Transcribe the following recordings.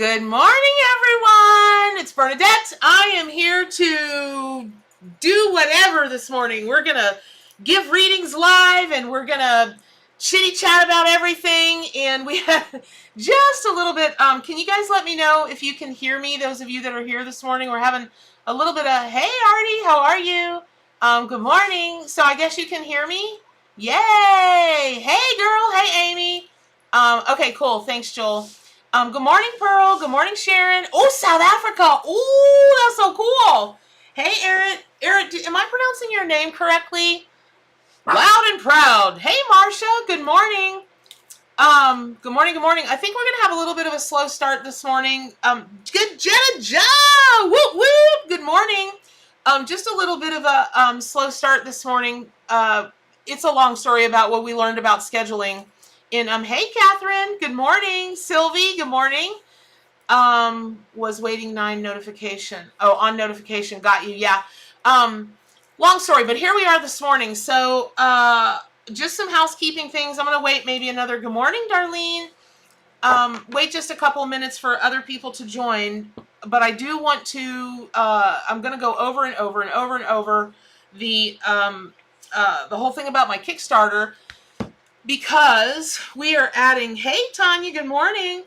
Good morning, everyone. It's Bernadette. I am here to do whatever this morning. We're going to give readings live and we're going to chitty chat about everything. And we have just a little bit. Can you guys let me know if you can hear me? Those of you that are here this morning, we're having a little bit of, hey, Artie, how are you? Good morning. So I guess you can hear me. Yay. Hey, girl. Hey, Amy. Okay, cool. Thanks, Joel. Good morning, Pearl. Good morning, Sharon. Oh, South Africa. Ooh, that's so cool. Hey, Erin. Erin, am I pronouncing your name correctly? Loud and proud. Hey, Marsha. Good morning. Good morning. Good morning. I think we're gonna have a little bit of a slow start this morning. Good Jenna Joe. Whoop whoop. Good morning. Just a little bit of a slow start this morning. It's a long story about what we learned about scheduling. And hey, Catherine, good morning. Sylvie, good morning. Was waiting 9 notification. Oh, on notification, got you. Yeah. Long story, but here we are this morning. So, just some housekeeping things. I'm gonna wait maybe another good morning, Darlene. Wait just a couple minutes for other people to join. But I do want to. I'm gonna go over and over and over and over the whole thing about my Kickstarter. Because we are adding, hey Tanya, good morning.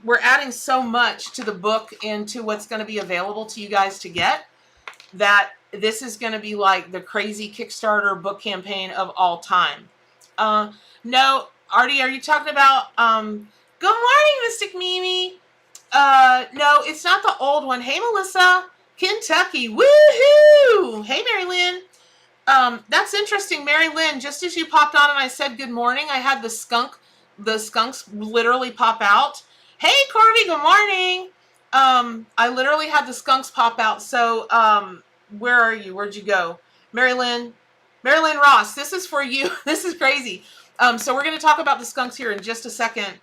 We're adding so much to the book and to what's going to be available to you guys to get that this is going to be like the crazy Kickstarter book campaign of all time. No, Artie, are you talking about, good morning, Mystic Mimi. No, it's not the old one. Hey, Melissa, Kentucky, woohoo! Hey, Mary Lynn. That's interesting, Mary Lynn. Just as you popped on and I said good morning, I had the skunks literally pop out. Hey, Corby, good morning. I literally had the skunks pop out. So, where are you? Where'd you go? Mary Lynn Ross, this is for you. This is crazy. So we're going to talk about the skunks here in just a second.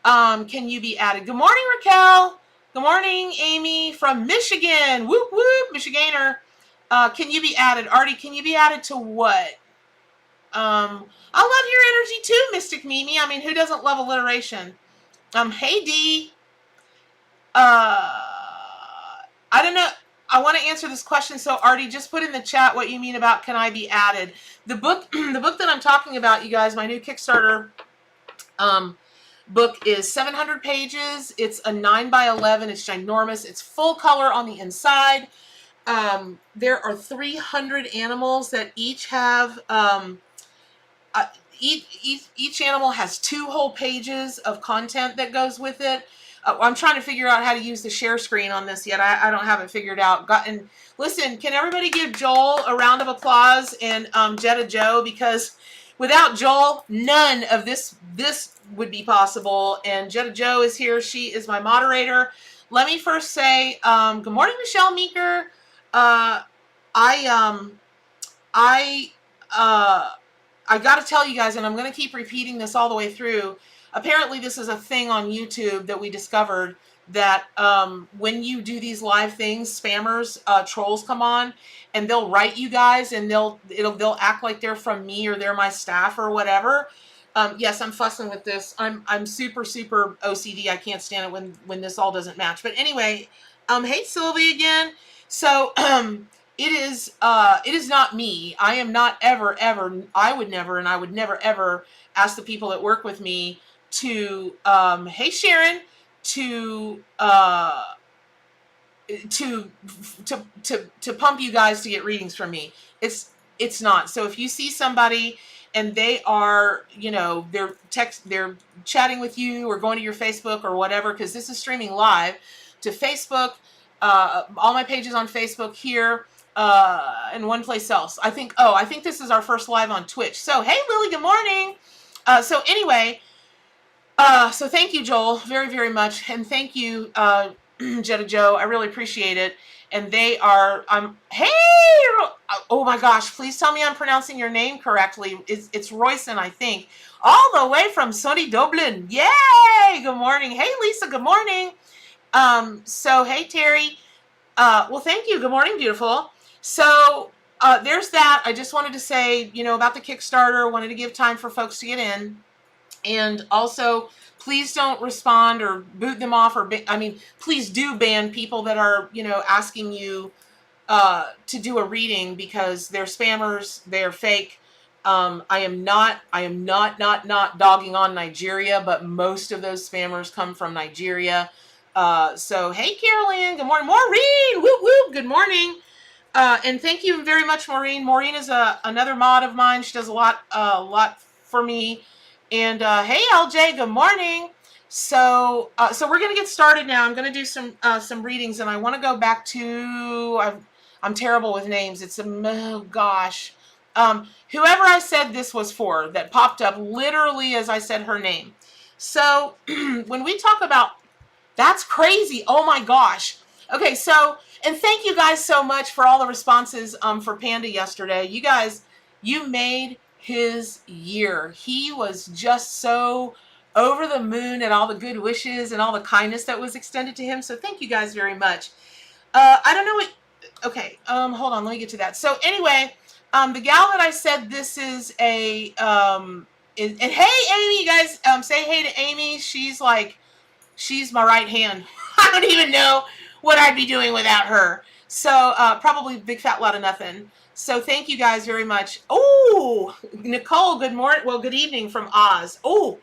Can you be added? Good morning, Raquel. Good morning, Amy from Michigan. Whoop, whoop, Michiganer. Can you be added? Artie, can you be added to what? I love your energy too, Mystic Mimi. I mean, who doesn't love alliteration? Hey Dee. I don't know. I want to answer this question. So Artie, just put in the chat what you mean about can I be added. The book that I'm talking about, you guys, my new Kickstarter book is 700 pages. It's a 9x11. It's ginormous. It's full color on the inside. There are 300 animals that each have, each animal has 2 whole pages of content that goes with it. I'm trying to figure out how to use the share screen on this yet. I don't have it figured out. And listen, can everybody give Joel a round of applause and Jetta Joe, because without Joel, none of this would be possible. And Jetta Joe is here. She is my moderator. Let me first say, good morning, Michelle Meeker. I got to tell you guys, and I'm going to keep repeating this all the way through. Apparently, this is a thing on YouTube that we discovered that when you do these live things, spammers, trolls come on, and they'll write you guys, and they'll act like they're from me or they're my staff or whatever. Yes, I'm fussing with this. I'm super OCD. I can't stand it when this all doesn't match. But anyway, hey Sylvie again. So it is not me. I am not ever, I would never ever ask the people that work with me to, hey Sharon, to pump you guys to get readings from me. It's not. So if you see somebody and they are, they're chatting with you or going to your Facebook or whatever, because this is streaming live to Facebook, all my pages on Facebook here, and one place else. I think this is our first live on Twitch. So, hey, Lily, good morning. So anyway, so thank you, Joel, very, very much. And thank you, Jetta Joe. I really appreciate it. And they are, hey, oh my gosh, please tell me I'm pronouncing your name correctly. It's Royson, I think. All the way from sunny Dublin. Yay! Good morning. Hey, Lisa, good morning. So, hey, Terry. Well, thank you. Good morning, beautiful. So, there's that. I just wanted to say, about the Kickstarter. Wanted to give time for folks to get in. And also, please don't respond or boot them off, or please do ban people that are, asking you to do a reading, because they're spammers, they're fake. I am not dogging on Nigeria, but most of those spammers come from Nigeria. So hey, Carolyn, good morning. Maureen, whoop whoop, good morning. And thank you very much, Maureen. Maureen is another mod of mine. She does a lot for me. And hey, LJ, good morning. So we're gonna get started now. I'm gonna do some readings, and I want to go back to. I'm terrible with names. It's oh gosh. Whoever I said this was for, that popped up literally as I said her name. So when we talk about, that's crazy. Oh my gosh. Okay, so, and thank you guys so much for all the responses for Panda yesterday. You guys, you made his year. He was just so over the moon at all the good wishes and all the kindness that was extended to him. So thank you guys very much. I don't know what, okay, hold on, let me get to that. So anyway, the gal that I said this is a, and hey, Amy, you guys, say hey to Amy. She's my right hand. I don't even know what I'd be doing without her. So probably big fat lot of nothing. So thank you guys very much. Oh, Nicole, good morning. Well, good evening from Oz. Oh,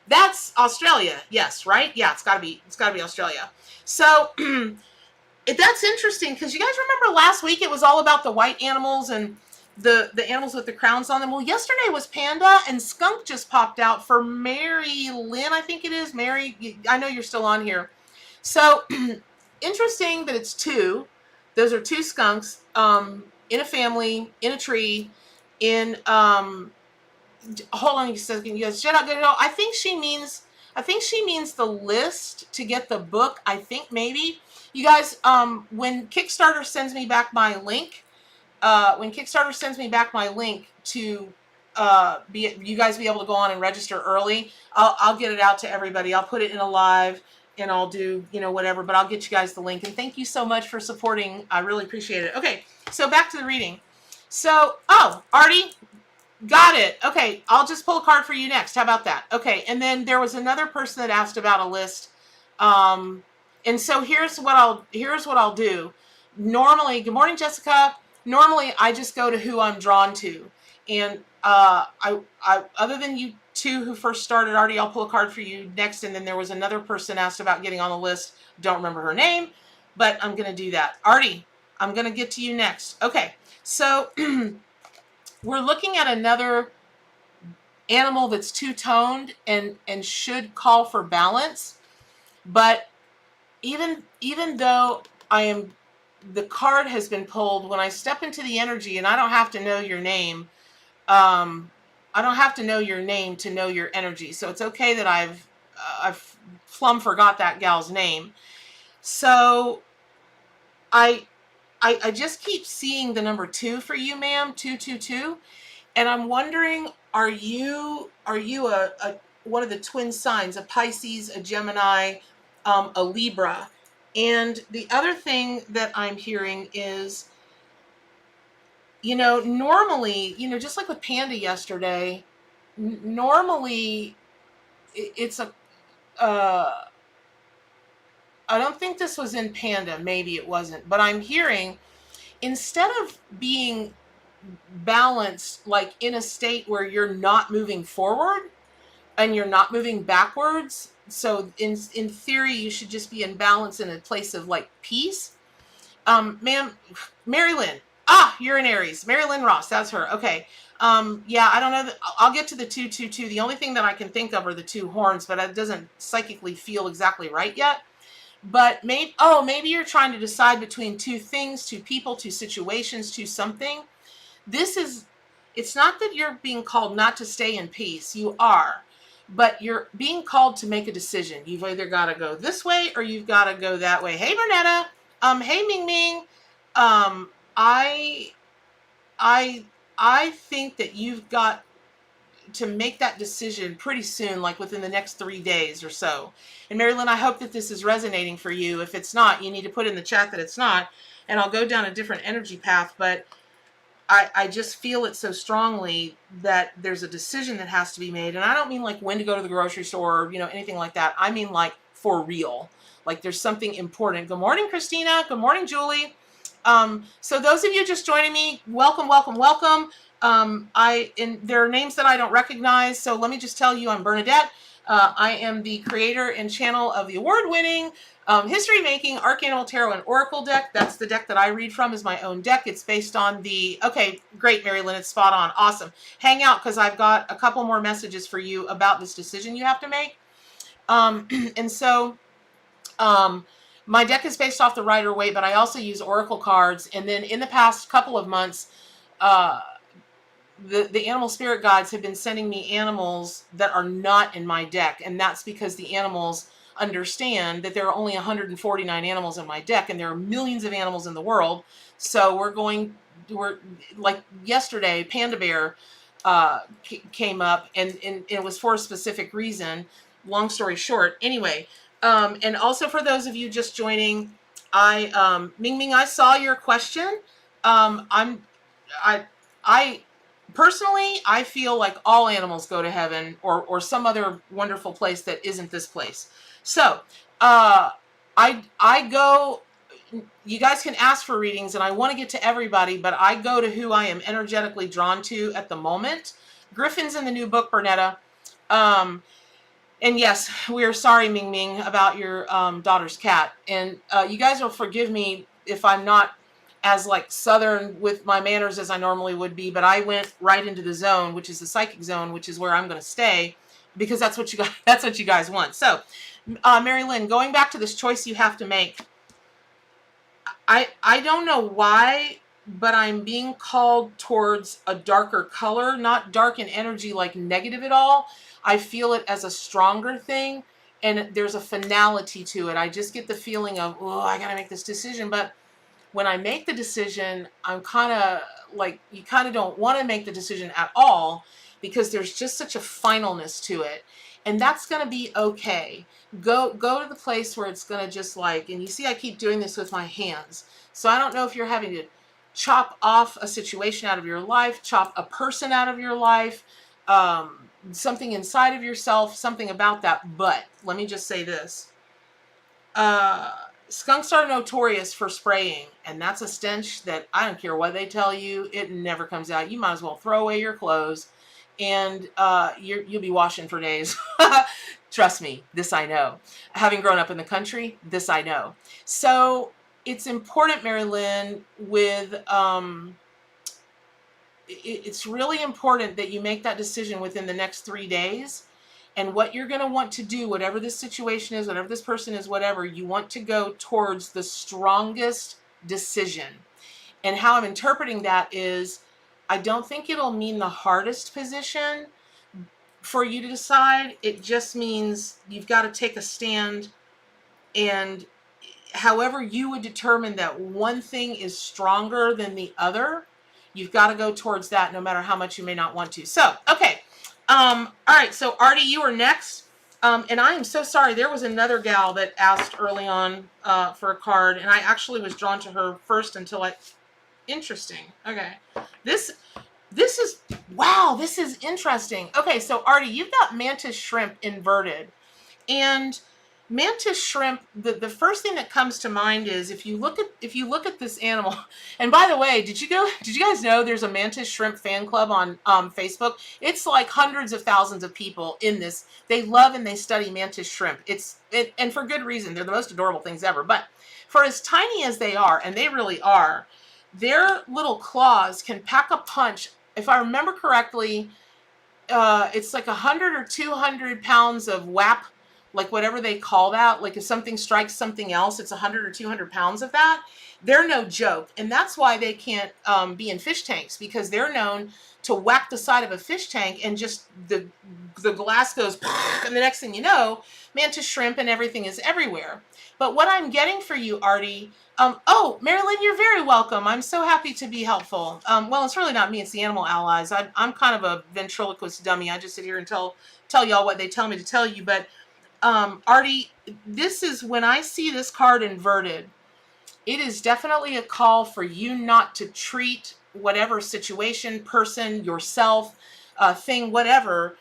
that's Australia. Yes, right? Yeah, it's gotta be Australia. So that's interesting, because you guys remember last week it was all about the white animals and the animals with the crowns on them. Well, yesterday was panda, and skunk just popped out for Mary Lynn, I think it is. Mary, I know you're still on here. So interesting that it's two. Those are two skunks in a family, in a tree, in hold on a second, you guys. Should I go? I think she means the list to get the book. I think maybe. You guys, when Kickstarter sends me back my link, to you guys be able to go on and register early, I'll get it out to everybody. I'll put it in a live, and I'll do, whatever, but I'll get you guys the link. And thank you so much for supporting. I really appreciate it. Okay, so back to the reading. So, Artie, got it. Okay, I'll just pull a card for you next. How about that? Okay, and then there was another person that asked about a list. And so here's what I'll do. Normally, good morning, Jessica. Normally, I just go to who I'm drawn to. And I other than you two who first started, Artie, I'll pull a card for you next. And then there was another person asked about getting on the list. Don't remember her name, but I'm going to do that. Artie, I'm going to get to you next. Okay, so we're looking at another animal that's two-toned and should call for balance. But even though the card has been pulled, when I step into the energy, and I don't have to know your name, I don't have to know your name to know your energy. So it's okay that I've plumb forgot that gal's name. So I just keep seeing the number 2 for you, ma'am, 222, and I'm wondering, are you a one of the twin signs, a Pisces, a Gemini, a Libra? And the other thing that I'm hearing is, normally, just like with Panda yesterday, normally it's I don't think this was in Panda, maybe it wasn't, but I'm hearing, instead of being balanced, like in a state where you're not moving forward and you're not moving backwards, so in theory you should just be in balance in a place of like peace. Ma'am, Mary Lynn, you're in Aries. Mary Lynn Ross, that's her. Okay. Yeah, I don't know. I'll get to the 222. The only thing that I can think of are the 2 horns, but it doesn't psychically feel exactly right yet. But maybe you're trying to decide between 2 things, 2 people, 2 situations, 2 something. It's not that you're being called not to stay in peace. You are, but you're being called to make a decision. You've either got to go this way or you've got to go that way. Hey, Bernetta. Hey, Ming Ming. I think that you've got to make that decision pretty soon, like within the next 3 days or so. And Mary Lynn, I hope that this is resonating for you. If it's not, you need to put in the chat that it's not, and I'll go down a different energy path. But I just feel it so strongly that there's a decision that has to be made. And I don't mean like when to go to the grocery store or, anything like that. I mean like for real. Like there's something important. Good morning, Christina. Good morning, Julie. So those of you just joining me, welcome, welcome, welcome. There are names that I don't recognize. So let me just tell you, I'm Bernadette. I am the creator and channel of the award-winning History Making Arcanimal Tarot and Oracle deck. That's the deck that I read from, is my own deck. It's based on the, okay, great, Mary Lynn, it's spot on. Awesome. Hang out, because I've got a couple more messages for you about this decision you have to make. And so my deck is based off the Rider-Waite, but I also use Oracle cards. And then in the past couple of months, the animal spirit guides have been sending me animals that are not in my deck. And that's because the animals understand that there are only 149 animals in my deck, and there are millions of animals in the world. So we're like yesterday, Panda Bear came up, and it was for a specific reason. Long story short, anyway. And also for those of you just joining, Ming Ming, I saw your question. I personally, I feel like all animals go to heaven or some other wonderful place that isn't this place. So, I go, you guys can ask for readings, and I want to get to everybody, but I go to who I am energetically drawn to at the moment. Griffin's in the new book, Bernetta. And yes, we are sorry, Ming Ming, about your daughter's cat. And you guys will forgive me if I'm not as like Southern with my manners as I normally would be, but I went right into the zone, which is the psychic zone, which is where I'm going to stay, because that's what you guys want. So, Mary Lynn, going back to this choice you have to make, I don't know why, but I'm being called towards a darker color, not dark in energy like negative at all. I feel it as a stronger thing, and there's a finality to it. I just get the feeling of, oh, I got to make this decision. But when I make the decision, I'm kind of like, you kind of don't want to make the decision at all, because there's just such a finalness to it. And that's going to be okay. Go to the place where it's going to just like, and you see I keep doing this with my hands. So I don't know if you're having to chop off a situation out of your life, chop a person out of your life, something inside of yourself, something about that. But let me just say this. Skunks are notorious for spraying, and that's a stench that I don't care what they tell you, it never comes out. You might as well throw away your clothes, and you'll be washing for days. Trust me, this I know. Having grown up in the country, this I know. So it's important, Mary Lynn, with it's really important that you make that decision within the next 3 days. And what you're going to want to do, whatever this situation is, whatever this person is, whatever, you want to go towards the strongest decision. And how I'm interpreting that is, I don't think it'll mean the hardest position for you to decide. It just means you've got to take a stand, and however you would determine that one thing is stronger than the other, you've got to go towards that no matter how much you may not want to. So, okay. All right, so Artie, you are next. And I am so sorry. There was another gal that asked early on for a card, and I actually was drawn to her first until interesting. Okay. This is, wow, this is interesting. Okay, so Artie, you've got mantis shrimp inverted. And mantis shrimp, the first thing that comes to mind is if you look at this animal, and by the way, did you guys know there's a mantis shrimp fan club on Facebook? It's like hundreds of thousands of people in this. They love and they study mantis shrimp. And for good reason. They're the most adorable things ever. But for as tiny as they are, and they really are, their little claws can pack a punch. If I remember correctly, it's like 100 or 200 pounds of WAP, like whatever they call that. Like if something strikes something else, it's 100 or 200 pounds of that. They're no joke. And that's why they can't be in fish tanks, because they're known to whack the side of a fish tank and just the glass goes, and the next thing you know, mantis shrimp and everything is everywhere. But what I'm getting for you, Artie, oh, Marilyn, you're very welcome. I'm so happy to be helpful. Well, it's really not me, it's the Animal Allies. I'm kind of a ventriloquist dummy. I just sit here and tell y'all what they tell me to tell you. But Artie, this is, when I see this card inverted, it is definitely a call for you not to treat whatever situation, person, yourself, thing, whatever,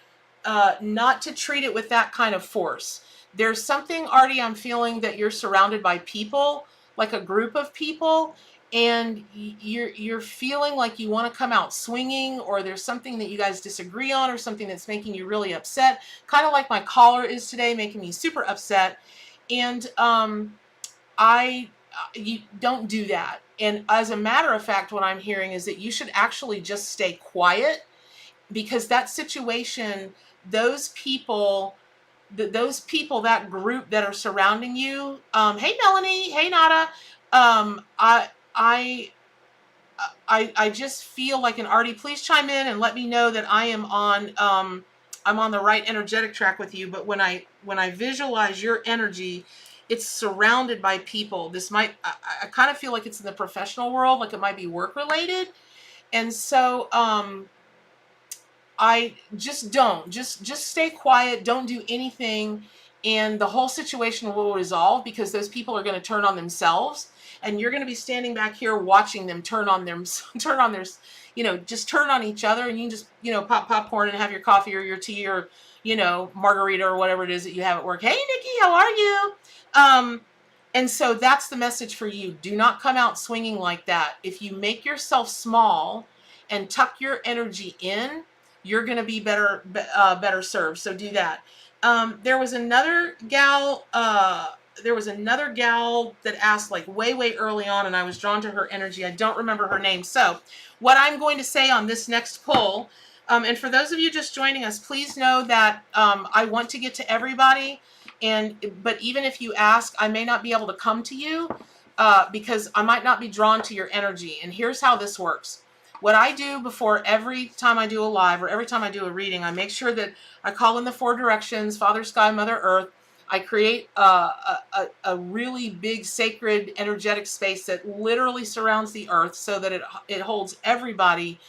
not to treat it with that kind of force. There's something, Artie, I'm feeling that you're surrounded by people, like a group of people, and you're feeling like you want to come out swinging, or there's something that you guys disagree on, or something that's making you really upset, kind of like my caller is today, making me super upset. And I you don't do that. And as a matter of fact, what I'm hearing is that you should actually just stay quiet, because that situation, those people, that group that are surrounding you. Hey Melanie, hey Nada. I I just feel like, an Artie, please chime in and let me know that I am on I'm on the right energetic track with you. But when I visualize your energy, it's surrounded by people. This might, I kind of feel like it's in the professional world, like it might be work related. And so I just stay quiet, don't do anything, and the whole situation will resolve, because those people are going to turn on themselves, and you're going to be standing back here watching them turn on their, just turn on each other, and you can just, pop popcorn and have your coffee or your tea or, margarita or whatever it is that you have at work. Hey, Nikki, how are you? And so that's the message for you. Do not come out swinging like that. If you make yourself small and tuck your energy in, you're going to be better served. So do that. There was another gal that asked, like, way early on, and I was drawn to her energy. I don't remember her name. So what I'm going to say on this next pull, and for those of you just joining us, please know that I want to get to everybody. But even if you ask, I may not be able to come to you because I might not be drawn to your energy. And here's how this works. What I do before every time I do a live or every time I do a reading, I make sure that I call in the 4 directions: Father, Sky, Mother, Earth. I create a really big sacred energetic space that literally surrounds the earth, so that it holds everybody.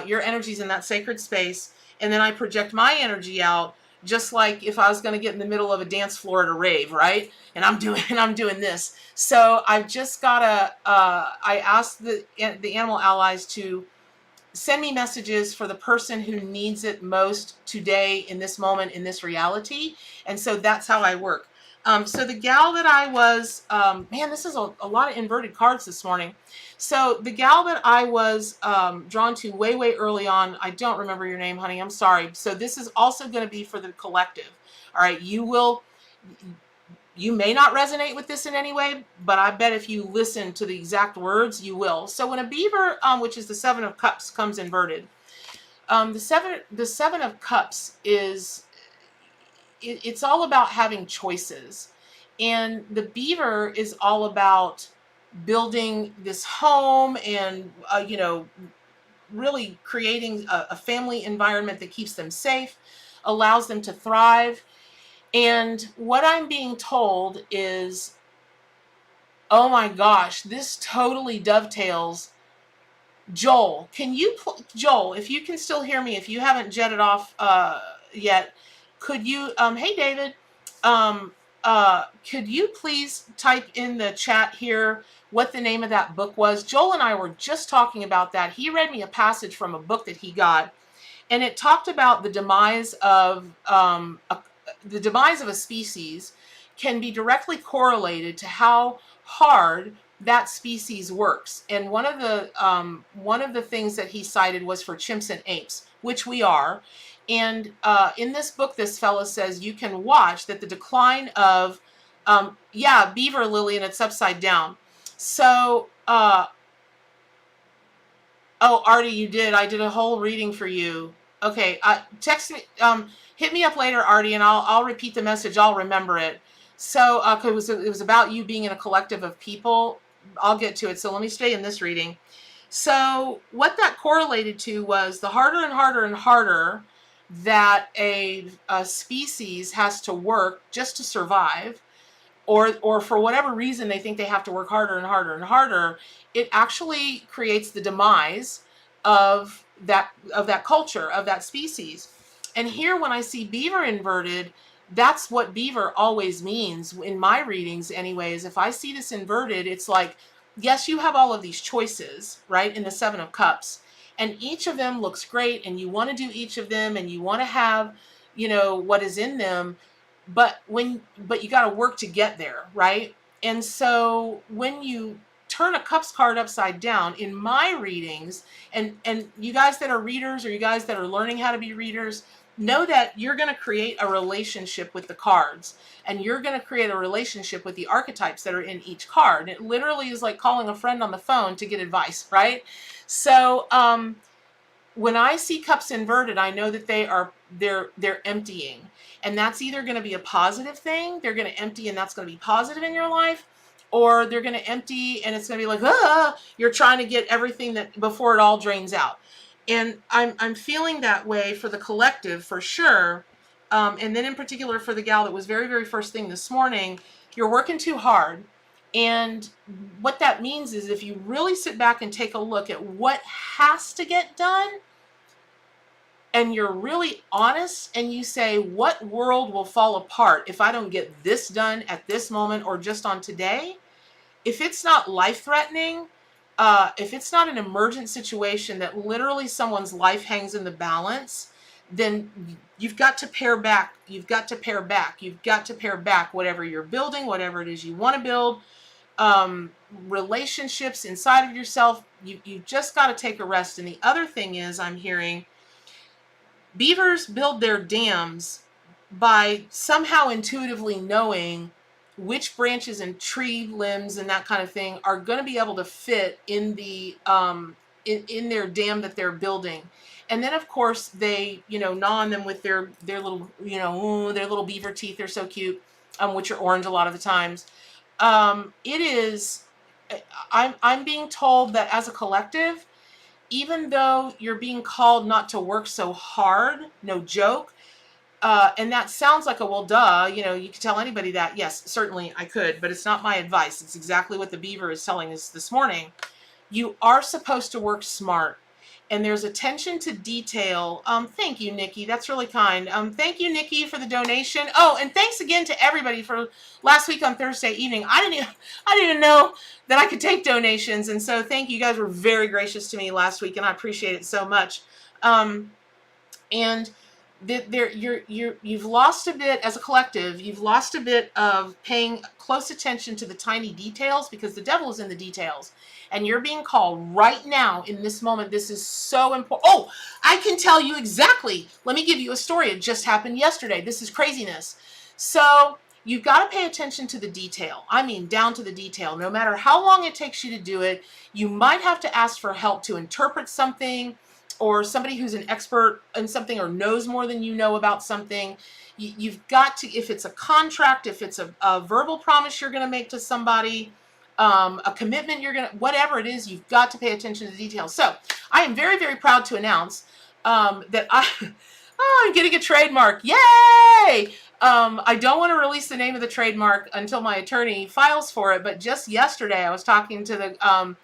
Your energy's in that sacred space. And then I project my energy out, just like if I was going to get in the middle of a dance floor at a rave, right? And I'm doing this. So I've just got to, I asked the animal allies to send me messages for the person who needs it most today, in this moment, in this reality. And so that's how I work. So the gal that I was, man, this is a lot of inverted cards this morning. So the gal that I was drawn to way early on, I don't remember your name, honey. I'm sorry. So this is also going to be for the collective. All right. You may not resonate with this in any way, but I bet if you listen to the exact words, you will. So when a beaver, which is the 7 of Cups, comes inverted, the seven of Cups is, it's all about having choices. And the beaver is all about building this home and, really creating a family environment that keeps them safe, allows them to thrive. And what I'm being told is, oh my gosh, this totally dovetails. Joel, Joel, if you can still hear me, if you haven't jetted off yet, could you, hey David, could you please type in the chat here what the name of that book was? Joel and I were just talking about that. He read me a passage from a book that he got, and it talked about the demise of a species can be directly correlated to how hard that species works. And one of the things that he cited was for chimps and apes, which we are. And in this book, this fella says you can watch that the decline of, beaver, Lillian, it's upside down. So, Artie, you did. I did a whole reading for you. Okay, text me, hit me up later, Artie, and I'll repeat the message. I'll remember it. So, cause it was about you being in a collective of people. I'll get to it. So let me stay in this reading. So what that correlated to was the harder and harder and harder that a species has to work just to survive, or for whatever reason they think they have to work harder and harder and harder, it actually creates the demise of that culture, of that species. And here, when I see beaver inverted, that's what beaver always means in my readings anyways. If I see this inverted, it's like yes, you have all of these choices, right, in the Seven of Cups, and each of them looks great, and you want to do each of them, and you want to have, what is in them, but you got to work to get there, right? And so when you turn a cups card upside down in my readings, and you guys that are readers, or you guys that are learning how to be readers, know that you're going to create a relationship with the cards, and you're going to create a relationship with the archetypes that are in each card. It literally is like calling a friend on the phone to get advice, right? So when I see cups inverted, I know that they're emptying, and that's either going to be a positive thing. They're going to empty, and that's going to be positive in your life, or they're going to empty, and it's going to be like, you're trying to get everything that before it all drains out. And I'm feeling that way for the collective for sure. And then in particular for the gal that was very, very first thing this morning, you're working too hard. And what that means is if you really sit back and take a look at what has to get done, and you're really honest, and you say, what world will fall apart if I don't get this done at this moment or just on today? If it's not life-threatening, if it's not an emergent situation that literally someone's life hangs in the balance, then you've got to pare back. You've got to pare back. You've got to pare back whatever you're building, whatever it is you want to build, relationships inside of yourself. You just got to take a rest. And the other thing is, I'm hearing beavers build their dams by somehow intuitively knowing which branches and tree limbs and that kind of thing are going to be able to fit in the in their dam that they're building. And then of course they gnaw on them with their little their little beaver teeth. They're so cute, which are orange a lot of the times. It is, I'm being told that as a collective, even though you're being called not to work so hard, no joke, and that sounds like a, well, duh, you could tell anybody that. Yes, certainly I could, but it's not my advice. It's exactly what the beaver is telling us this morning. You are supposed to work smart, and there's attention to detail. Thank you, Nikki. That's really kind. Thank you, Nikki, for the donation. Oh, and thanks again to everybody for last week on Thursday evening. I didn't even know that I could take donations, and so thank you. You guys were very gracious to me last week, and I appreciate it so much. And you've lost a bit as a collective. You've lost a bit of paying close attention to the tiny details, because the devil is in the details, and you're being called right now in this moment. This is so important. Oh, I can tell you exactly. Let me give you a story. It just happened yesterday. This is craziness. So you've got to pay attention to the detail. I mean, down to the detail. No matter how long it takes you to do it, you might have to ask for help to interpret something, or somebody who's an expert in something or knows more than you know about something. You've got to, if it's a contract, if it's a verbal promise you're going to make to somebody, a commitment whatever it is, you've got to pay attention to the details. So I am very, very proud to announce that I'm getting a trademark. Yay! I don't want to release the name of the trademark until my attorney files for it, but just yesterday I was talking to the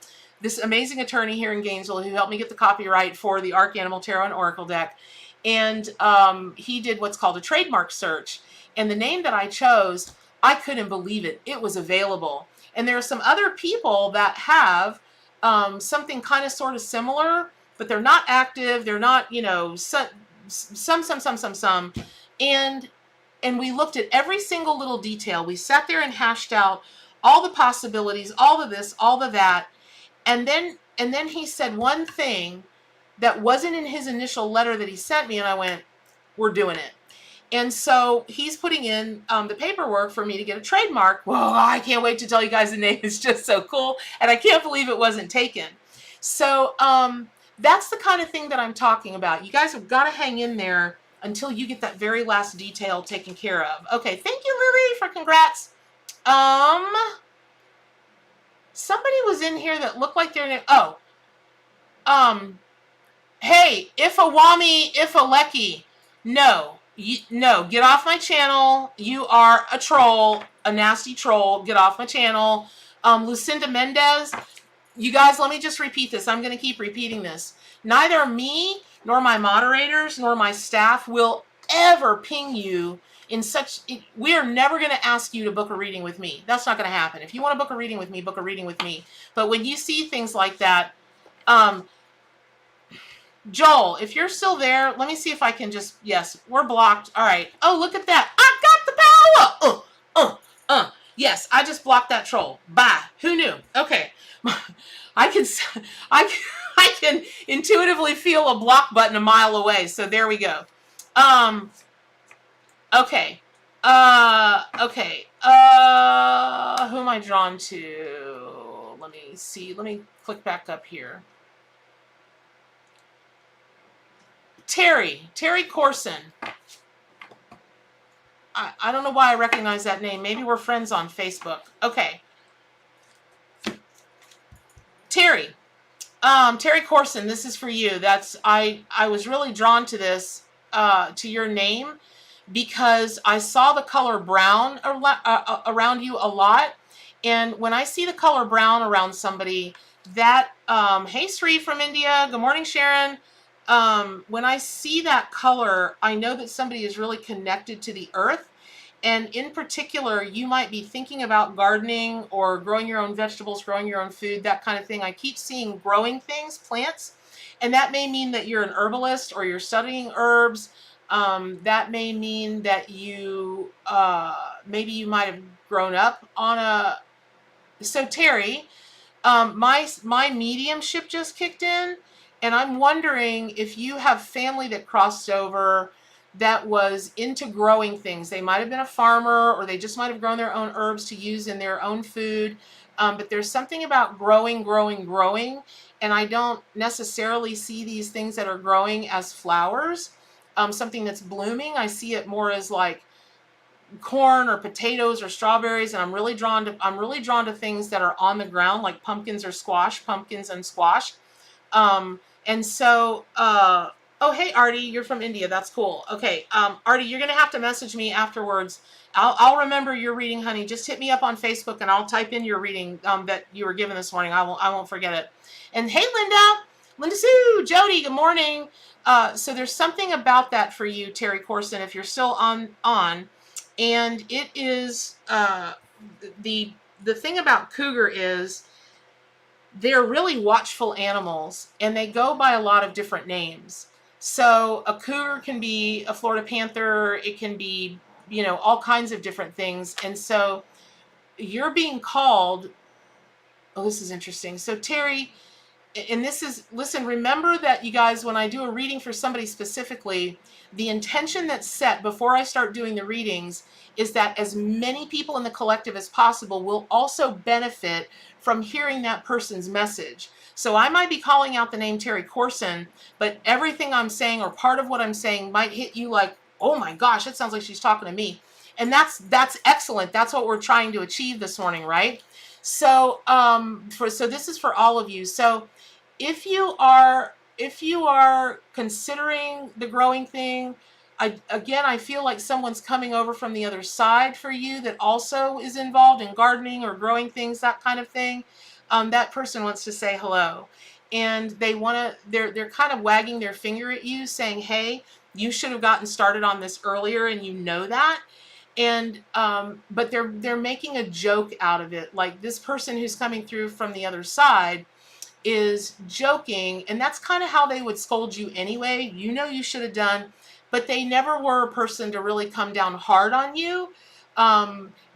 this amazing attorney here in Gainesville who helped me get the copyright for the Arc Animal Tarot and Oracle deck. And he did what's called a trademark search. And the name that I chose, I couldn't believe it. It was available. And there are some other people that have something kind of sort of similar, but they're not active. They're not, some. And we looked at every single little detail. We sat there and hashed out all the possibilities, all of this, all of that. And then he said one thing that wasn't in his initial letter that he sent me, and I went, we're doing it. And so he's putting in the paperwork for me to get a trademark. Well, I can't wait to tell you guys the name. It's just so cool, and I can't believe it wasn't taken. So that's the kind of thing that I'm talking about. You guys have got to hang in there until you get that very last detail taken care of. Okay, thank you, Lily, for congrats. Somebody was in here that looked like their name. Oh. Hey, if a Wami, if a Lecky. No. No, get off my channel. You are a troll, a nasty troll. Get off my channel. Lucinda Mendez. You guys, let me just repeat this. I'm going to keep repeating this. Neither me, nor my moderators, nor my staff will ever ping you in such, we are never going to ask you to book a reading with me. That's not going to happen. If you want to book a reading with me, book a reading with me. But when you see things like that, Joel, if you're still there, let me see if I can just, yes, we're blocked. All right. Oh, look at that. I got the power. Yes, I just blocked that troll. Bye. Who knew? Okay. I can, I can intuitively feel a block button a mile away. So there we go. Okay. Okay. Who am I drawn to? Let me see. Let me click back up here. Terry Corson. I don't know why I recognize that name. Maybe we're friends on Facebook. Okay. Terry Corson, this is for you. That's, I was really drawn to this, to your name, because I saw the color brown around you a lot. And when I see the color brown around somebody, that, hey Sri from India, good morning Sharon. When I see that color, I know that somebody is really connected to the earth. And in particular, you might be thinking about gardening or growing your own vegetables, growing your own food, that kind of thing. I keep seeing growing things, plants, and that may mean that you're an herbalist or you're studying herbs. That may mean that you, maybe you might have grown up on a, so Terry, my mediumship just kicked in, and I'm wondering if you have family that crossed over that was into growing things. They might have been a farmer, or they just might have grown their own herbs to use in their own food. But there's something about growing, and I don't necessarily see these things that are growing as flowers, something that's blooming. I see it more as like corn or potatoes or strawberries, and I'm really drawn to things that are on the ground, like pumpkins and squash. And so, oh, hey, Artie, you're from India. That's cool. Okay. Artie, you're going to have to message me afterwards. I'll remember your reading, honey. Just hit me up on Facebook and I'll type in your reading, that you were given this morning. I won't forget it. And hey, Linda Sue, Jody, good morning. So there's something about that for you, Terry Corson, if you're still on, and it is, the thing about cougar is, they're really watchful animals, and they go by a lot of different names. So a cougar can be a Florida panther. It can be, all kinds of different things. And so you're being called. Oh, this is interesting. So Terry, and this is, listen, remember that, you guys, when I do a reading for somebody specifically, the intention that's set before I start doing the readings is that as many people in the collective as possible will also benefit from hearing that person's message. So I might be calling out the name Terry Corson, but everything I'm saying, or part of what I'm saying, might hit you like, oh my gosh, it sounds like she's talking to me. And that's excellent. That's what we're trying to achieve this morning, right? So, so this is for all of you. So if you are considering the growing thing, I feel like someone's coming over from the other side for you that also is involved in gardening or growing things, that kind of thing. That person wants to say hello, and they're kind of wagging their finger at you saying, hey, you should have gotten started on this earlier, and you know that. And but they're making a joke out of it. Like, this person who's coming through from the other side is joking, and that's kind of how they would scold you anyway. You should have done, but they never were a person to really come down hard on you.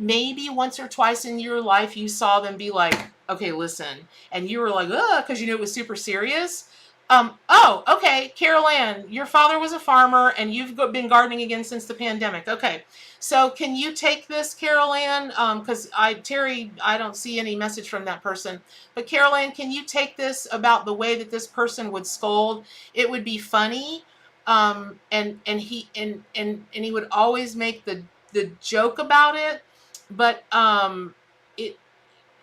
Maybe once or twice in your life you saw them be like, okay, listen, and you were like, because you knew it was super serious. Oh, okay, Carol Ann, your father was a farmer and you've been gardening again since the pandemic. Okay, so can you take this, Carol Ann? Because Terry, I don't see any message from that person. But Carol Ann, can you take this about the way that this person would scold? It would be funny, and he would always make the joke about it, but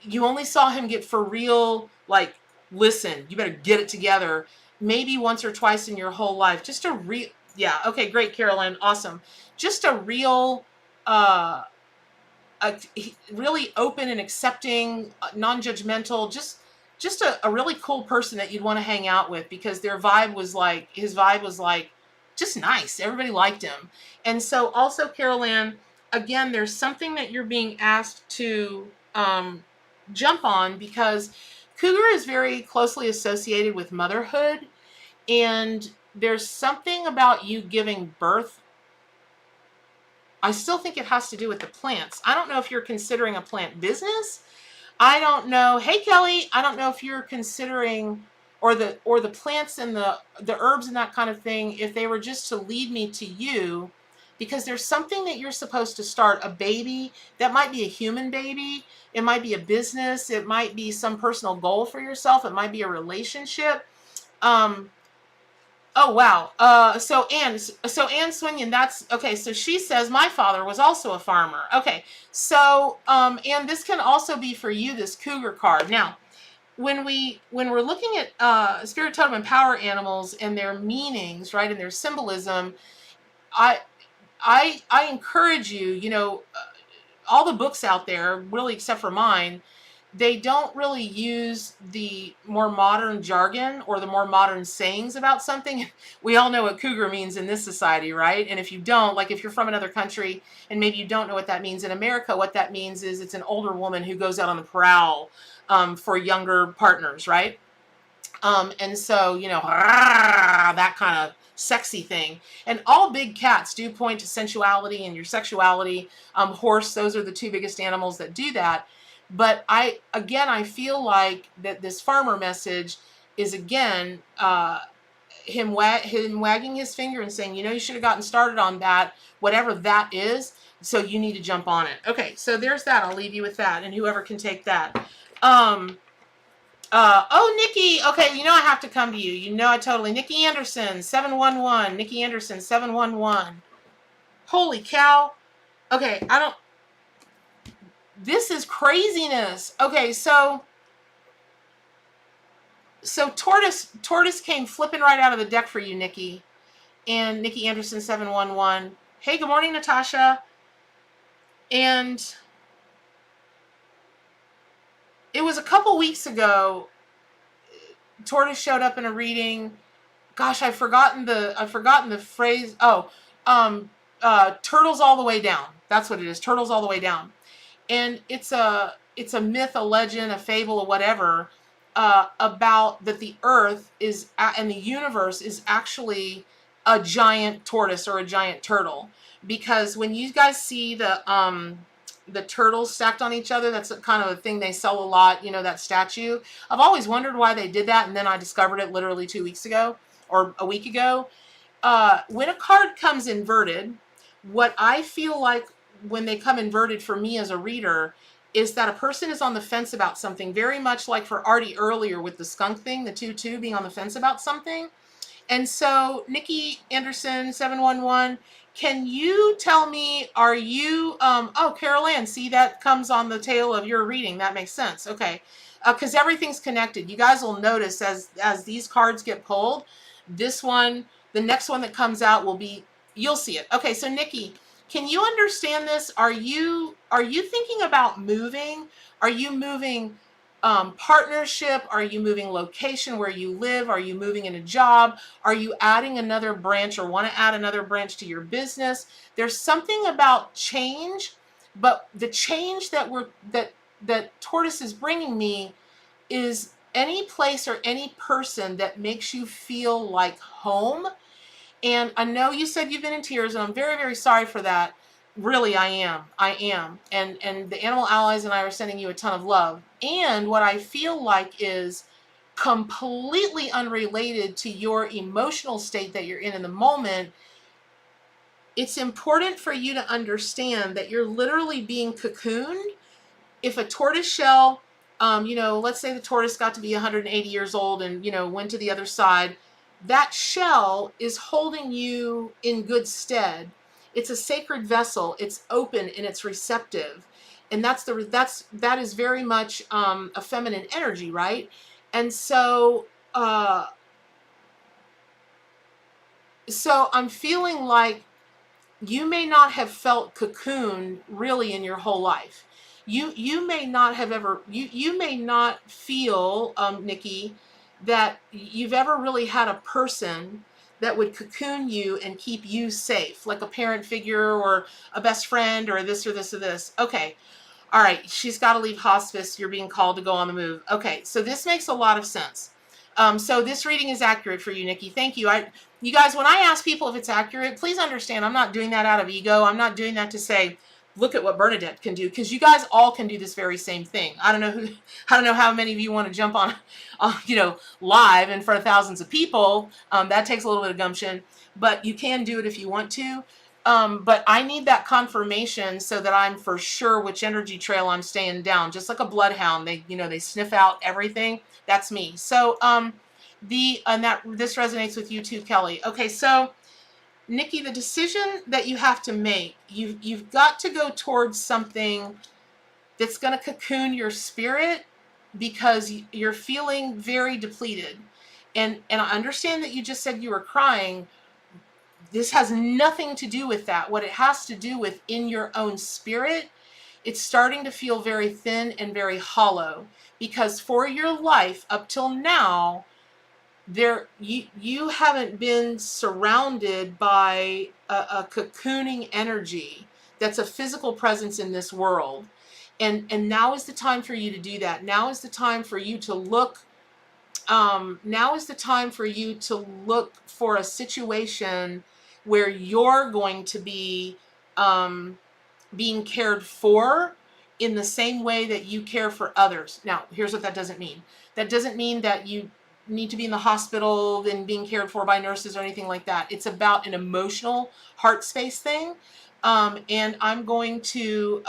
you only saw him get for real, like, listen, you better get it together, maybe once or twice in your whole life. Just a real, yeah, okay, great, Carolyn, awesome. Just a real, really open and accepting, non-judgmental, just a really cool person that you'd want to hang out with, because his vibe was like, just nice. Everybody liked him. And so also, Carol Ann, again, there's something that you're being asked to jump on, because cougar is very closely associated with motherhood, and there's something about you giving birth. I still think it has to do with the plants. I don't know if you're considering a plant business. I don't know. Hey, Kelly, I don't know if you're considering, or the plants and the herbs and that kind of thing, if they were just to lead me to you, because there's something that you're supposed to start, a baby. That might be a human baby. It might be a business. It might be some personal goal for yourself. It might be a relationship. Oh, wow. So Anne Swinion, that's okay. So she says, my father was also a farmer. Okay. So, and this can also be for you, this cougar card. Now, when we're looking at spirit, totem, and power animals and their meanings, right, and their symbolism, I encourage you, all the books out there, really, except for mine, they don't really use the more modern jargon or the more modern sayings about something. We all know what cougar means in this society, right? And if you don't, like if you're from another country and maybe you don't know what that means, in America, what that means is it's an older woman who goes out on the prowl for younger partners, right? And so, that kind of sexy thing. And all big cats do point to sensuality and your sexuality. Horse, those are the two biggest animals that do that. But I feel like that this farmer message is, again, him wagging his finger and saying, you should have gotten started on that, whatever that is. So you need to jump on it. Okay, so there's that. I'll leave you with that, and whoever can take that. Nikki. Okay, I have to come to you. I totally. Nikki Anderson, 711. Nikki Anderson, 711. Holy cow. Okay, this is craziness. Okay, so Tortoise came flipping right out of the deck for you, Nikki. And Nikki Anderson, 711. Hey, good morning, Natasha. And it was a couple weeks ago, Tortoise showed up in a reading. Gosh, I've forgotten the phrase. Turtles all the way down. That's what it is. Turtles all the way down. And it's a myth, a legend, a fable, or whatever, about that the earth is and the universe is actually a giant tortoise or a giant turtle. Because when you guys see the turtles stacked on each other, that's kind of a thing they sell a lot, that statue. I've always wondered why they did that, and then I discovered it literally 2 weeks ago or a week ago. When a card comes inverted, what I feel like when they come inverted for me as a reader is that a person is on the fence about something, very much like for Artie earlier with the skunk thing, the 2-2 being on the fence about something. And so, Nikki Anderson, 711, can you tell me, are you, Carol Ann, see, that comes on the tail of your reading. That makes sense. Okay. Because everything's connected. You guys will notice as these cards get pulled, this one, the next one that comes out will be, you'll see it. Okay, so Nikki, can you understand this? Are you thinking about moving? Are you moving partnership? Are you moving location where you live? Are you moving in a job? Are you adding another branch or want to add another branch to your business? There's something about change, but the change that Tortoise is bringing me is any place or any person that makes you feel like home. And I know you said you've been in tears, and I'm very, very sorry for that. Really, I am. And the animal allies and I are sending you a ton of love. And what I feel like is completely unrelated to your emotional state that you're in the moment. It's important for you to understand that you're literally being cocooned. If a tortoise shell, let's say the tortoise got to be 180 years old and, went to the other side, that shell is holding you in good stead. It's a sacred vessel. It's open and it's receptive. And that is very much a feminine energy, right? And so I'm feeling like you may not have felt cocooned really in your whole life. You may not have ever, you may not feel, Nikki, that you've ever really had a person that would cocoon you and keep you safe, like a parent figure or a best friend or this or this or this. Okay. All right. She's got to leave hospice. You're being called to go on the move. Okay. So this makes a lot of sense. So this reading is accurate for you, Nikki. Thank you. You guys, when I ask people if it's accurate, please understand I'm not doing that out of ego. I'm not doing that to say, look at what Bernadette can do, because you guys all can do this very same thing. I don't know how many of you want to jump on, live in front of thousands of people. That takes a little bit of gumption, but you can do it if you want to. But I need that confirmation so that I'm for sure which energy trail I'm staying down. Just like a bloodhound, they sniff out everything. That's me. So this resonates with you too, Kelly. Okay, so Nikki, the decision that you have to make, you've got to go towards something that's going to cocoon your spirit, because you're feeling very depleted. And I understand that you just said you were crying. This has nothing to do with that. What it has to do with, in your own spirit, it's starting to feel very thin and very hollow, because for your life up till now, you haven't been surrounded by a cocooning energy that's a physical presence in this world. And now is the time for you to do that. Now is the time for you to look. Now is the time for you to look for a situation where you're going to be being cared for in the same way that you care for others. Now, here's what that doesn't mean. That doesn't mean that you need to be in the hospital and being cared for by nurses or anything like that. It's about an emotional heart space thing. And I'm going to,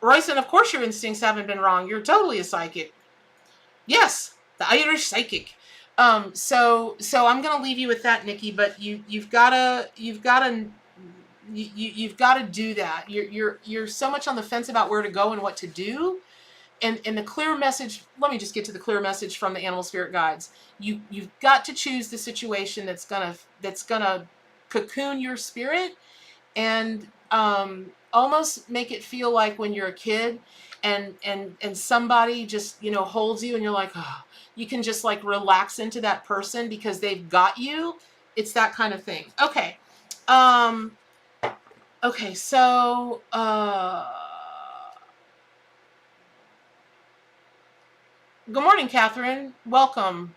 Royson, of course your instincts haven't been wrong. You're totally a psychic. Yes, the Irish psychic. So I'm going to leave you with that, Nikki, but you've got to do that. You're so much on the fence about where to go and what to do. And the clear message, let me just get to the clear message from the animal spirit guides. You've got to choose the situation that's gonna cocoon your spirit, and almost make it feel like when you're a kid and somebody just holds you and you're like, oh, you can just like relax into that person because they've got you. It's that kind of thing. Okay. Okay, so good morning, Catherine. Welcome.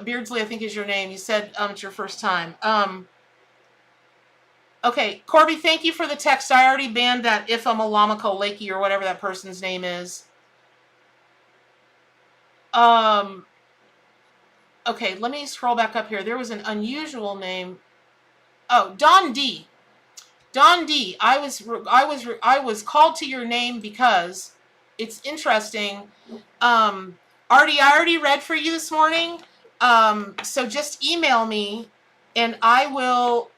Beardsley, I think, is your name. You said it's your first time. Okay, Corby, thank you for the text. I already banned that Ifamalamico Lakey or whatever that person's name is. Okay, let me scroll back up here. There was an unusual name. Oh, Don D. Don D. I was called to your name because it's interesting. I already read for you this morning. So just email me and I will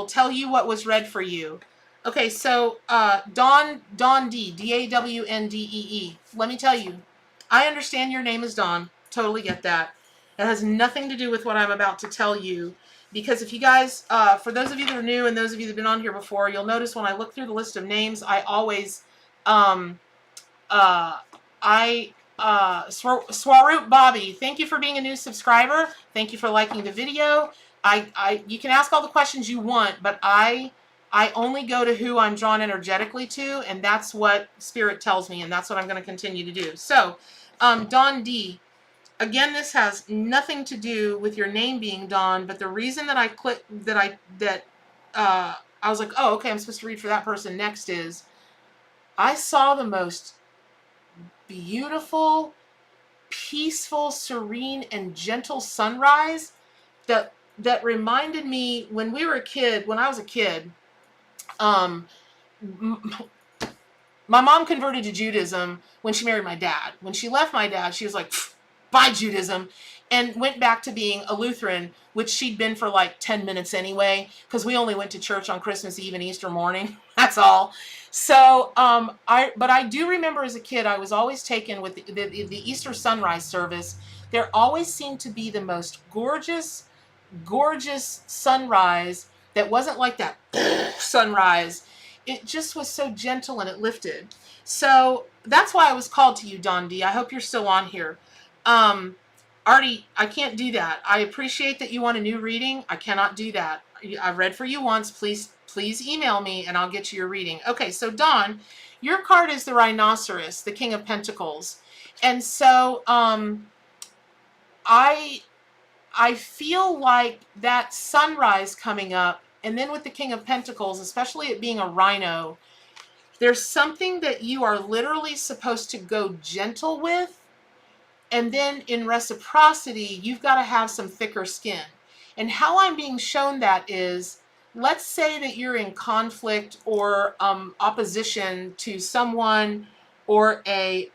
tell you what was read for you. Okay, so Dawn D, Dawndee. Let me tell you, I understand your name is Dawn. Totally get that. It has nothing to do with what I'm about to tell you. Because if you guys, for those of you that are new and those of you that have been on here before, you'll notice when I look through the list of names, I always, Swaroop Bobby, thank you for being a new subscriber. Thank you for liking the video. You can ask all the questions you want, but I only go to who I'm drawn energetically to, and that's what Spirit tells me, and that's what I'm going to continue to do. So, Dawn D. Again, this has nothing to do with your name being Dawn, but the reason that I was like, oh, okay, I'm supposed to read for that person next is I saw the most beautiful, peaceful, serene, and gentle sunrise that reminded me when I was a kid, my mom converted to Judaism when she married my dad. When she left my dad, she was like, by Judaism, and went back to being a Lutheran, which she'd been for like 10 minutes anyway, because we only went to church on Christmas Eve and Easter morning. That's all. So, but I do remember as a kid, I was always taken with the Easter sunrise service. There always seemed to be the most gorgeous sunrise that wasn't like that sunrise. It just was so gentle and it lifted. So that's why I was called to you, Don D. I hope you're still on here. Artie, I can't do that. I appreciate that you want a new reading. I cannot do that. I've read for you once. Please email me and I'll get you your reading. Okay, so Dawn, your card is the Rhinoceros, the King of Pentacles. And so I feel like that sunrise coming up, and then with the King of Pentacles, especially it being a rhino, there's something that you are literally supposed to go gentle with, and then in reciprocity, you've got to have some thicker skin. And how I'm being shown that is, let's say that you're in conflict or opposition to someone or a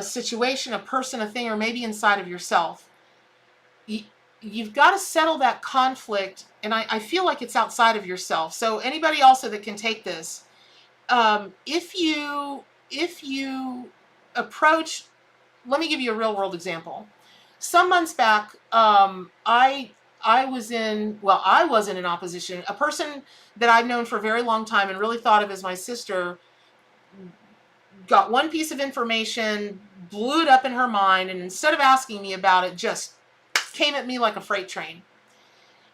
situation, a person, a thing, or maybe inside of yourself. You've got to settle that conflict, and I feel like it's outside of yourself. So anybody also that can take this, if you approach, let me give you a real world example. Some months back, I wasn't in opposition. A person that I've known for a very long time and really thought of as my sister got one piece of information, blew it up in her mind, and instead of asking me about it, just came at me like a freight train.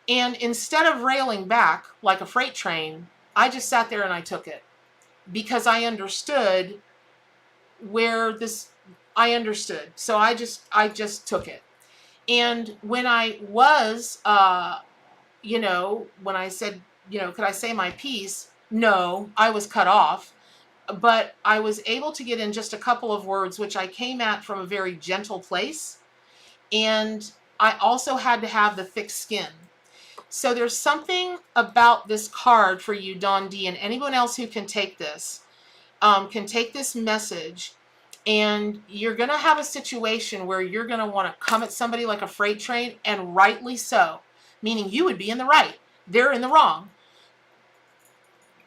And instead of railing back like a freight train, I just sat there and I took it, because I understood I understood. So I just took it. And when I was, when I said, could I say my piece? No, I was cut off. But I was able to get in just a couple of words, which I came at from a very gentle place. And I also had to have the thick skin. So there's something about this card for you, Dawn D, and anyone else who can take this message. And you're going to have a situation where you're going to want to come at somebody like a freight train, and rightly so. Meaning you would be in the right. They're in the wrong.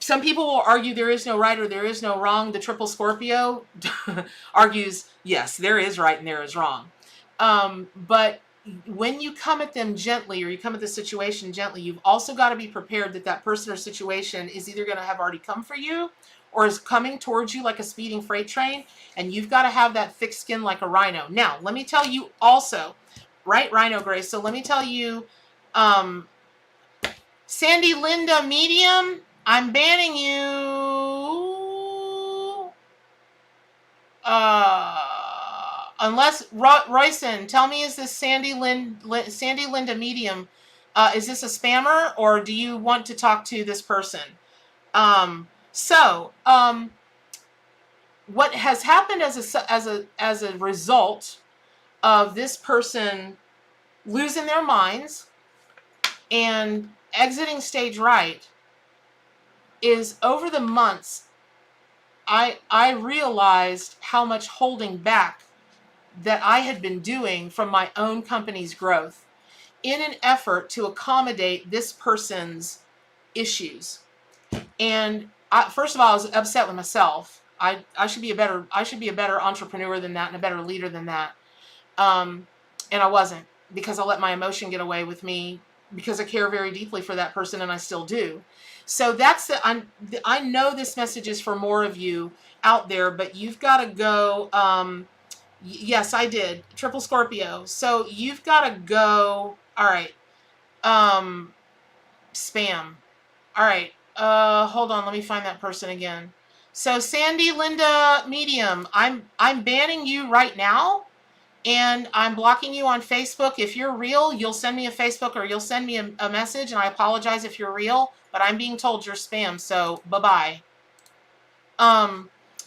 Some people will argue there is no right or there is no wrong. The triple Scorpio argues, yes, there is right and there is wrong. But when you come at them gently, or you come at the situation gently, you've also got to be prepared that that person or situation is either going to have already come for you or is coming towards you like a speeding freight train, and you've got to have that thick skin like a rhino. Now, let me tell you also, right, Rhino Grace, so let me tell you, Sandy Linda Medium, I'm banning you. Unless Royson, tell me, is this Sandy Linda Medium? Is this a spammer, or do you want to talk to this person? What has happened as a result of this person losing their minds and exiting stage right is, over the months, I realized how much holding back that I had been doing from my own company's growth in an effort to accommodate this person's issues. And first of all, I was upset with myself. I should be a better entrepreneur than that and a better leader than that. And I wasn't, because I let my emotion get away with me, because I care very deeply for that person, and I still do. So I know this message is for more of you out there, but you've got to go. Yes, I did. Triple Scorpio. So you've got to go. All right. Spam. All right. Hold on. Let me find that person again. So Sandy Linda Medium, I'm banning you right now. And I'm blocking you on Facebook. If you're real, you'll send me a Facebook, or you'll send me a message, and I apologize if you're real, but I'm being told you're spam, so bye-bye.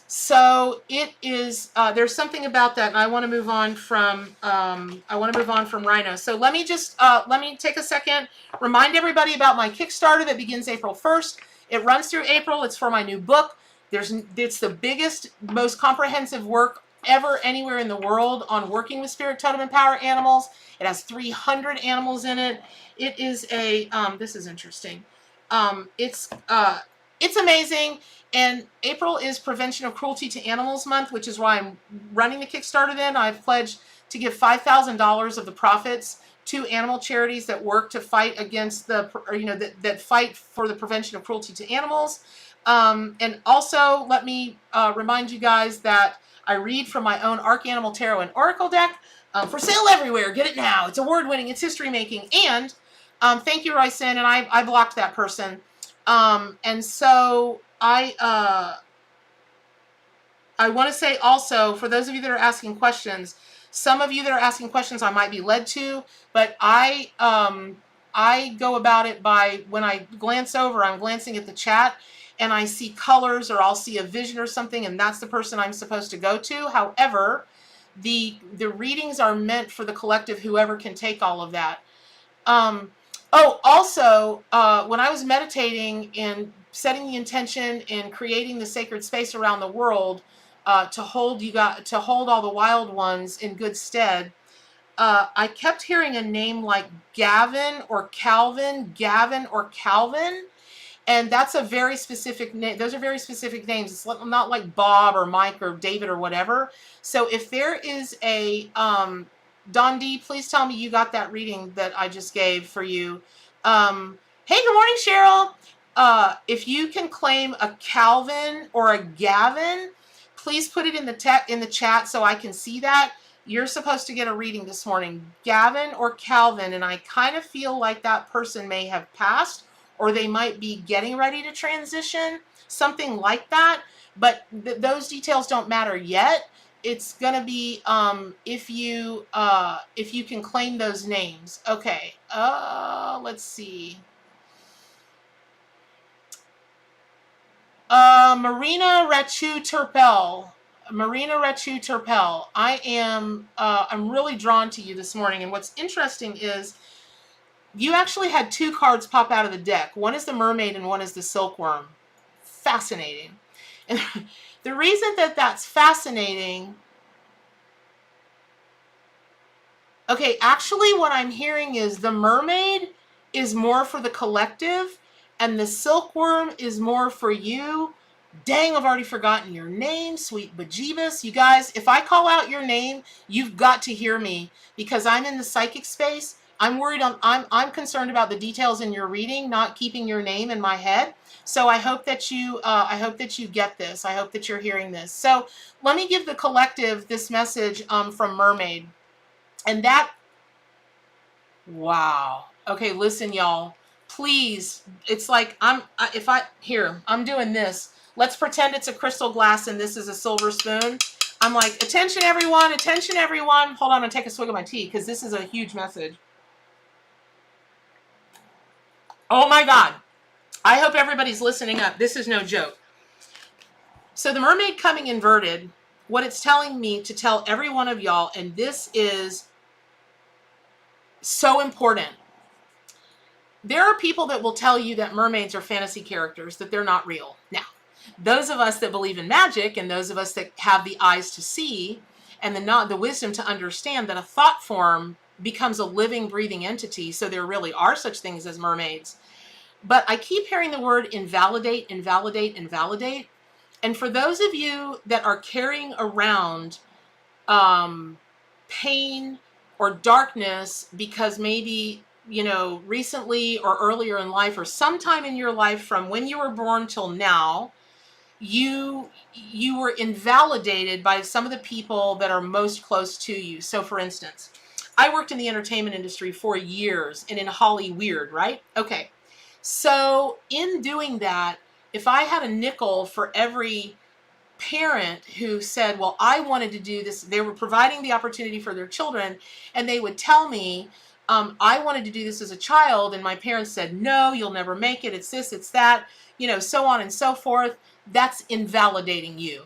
So it is, there's something about that, and I want to move on from Rhino. So let me take a second, remind everybody about my Kickstarter that begins April 1st. It runs through April. It's for my new book. It's the biggest, most comprehensive work ever anywhere in the world on working with spirit, totem, and power animals. It has 300 animals in it. It is this is interesting. It's amazing. And April is Prevention of Cruelty to Animals Month, which is why I'm running the Kickstarter then. I've pledged to give $5,000 of the profits to animal charities that work to fight against that fight for the prevention of cruelty to animals. And also, let me remind you guys that I read from my own Arcanimal Tarot and Oracle deck. For sale everywhere. Get it now. It's award-winning. It's history-making. And thank you, Royson, and I blocked that person. And so I want to say also, for those of you that are asking questions, some of you that are asking questions I might be led to, but I go about it by, when I glance over, I'm glancing at the chat, and I see colors, or I'll see a vision or something, and that's the person I'm supposed to go to. However, the readings are meant for the collective, whoever can take all of that. Also, when I was meditating and setting the intention and creating the sacred space around the world to hold all the wild ones in good stead, I kept hearing a name like Gavin or Calvin, and that's a very specific name. Those are very specific names. It's not like Bob or Mike or David or whatever. So if there is a Don D, please tell me you got that reading that I just gave for you. Hey, good morning, Cheryl. If you can claim a Calvin or a Gavin, please put it in the chat so I can see that. You're supposed to get a reading this morning, Gavin or Calvin, and I kind of feel like that person may have passed, or they might be getting ready to transition, something like that. But those details don't matter yet. It's gonna be if you can claim those names. Okay. Let's see. Marina Rachu Turpel. I'm really drawn to you this morning. And what's interesting is you actually had two cards pop out of the deck. One is the mermaid and one is the silkworm. Fascinating. And the reason that that's fascinating, okay, actually what I'm hearing is the mermaid is more for the collective and the silkworm is more for you. Dang, I've already forgotten your name, sweet bejeebus. You guys, if I call out your name, you've got to hear me, because I'm in the psychic space. I'm worried, I'm concerned about the details in your reading, not keeping your name in my head. So I hope that you get this. I hope that you're hearing this. So let me give the collective this message from Mermaid. And that, wow. Okay, listen, y'all. Please, it's like I'm doing this. Let's pretend it's a crystal glass and this is a silver spoon. I'm like, attention everyone, attention everyone. Hold on, I'm gonna take a swig of my tea because this is a huge message. Oh my God. I hope everybody's listening up. This is no joke. So the mermaid coming inverted, what it's telling me to tell every one of y'all, and this is so important. There are people that will tell you that mermaids are fantasy characters, that they're not real. Now, those of us that believe in magic and those of us that have the eyes to see and the wisdom to understand that a thought form becomes a living, breathing entity, so there really are such things as mermaids. But I keep hearing the word invalidate, invalidate, invalidate. And for those of you that are carrying around pain or darkness because maybe, recently or earlier in life or sometime in your life from when you were born till now, you were invalidated by some of the people that are most close to you. So for instance, I worked in the entertainment industry for years and in Hollyweird, right? Okay. So in doing that, if I had a nickel for every parent who said, well, I wanted to do this, they were providing the opportunity for their children, and they would tell me, I wanted to do this as a child, and my parents said, no, you'll never make it, it's this, it's that, so on and so forth. That's invalidating you.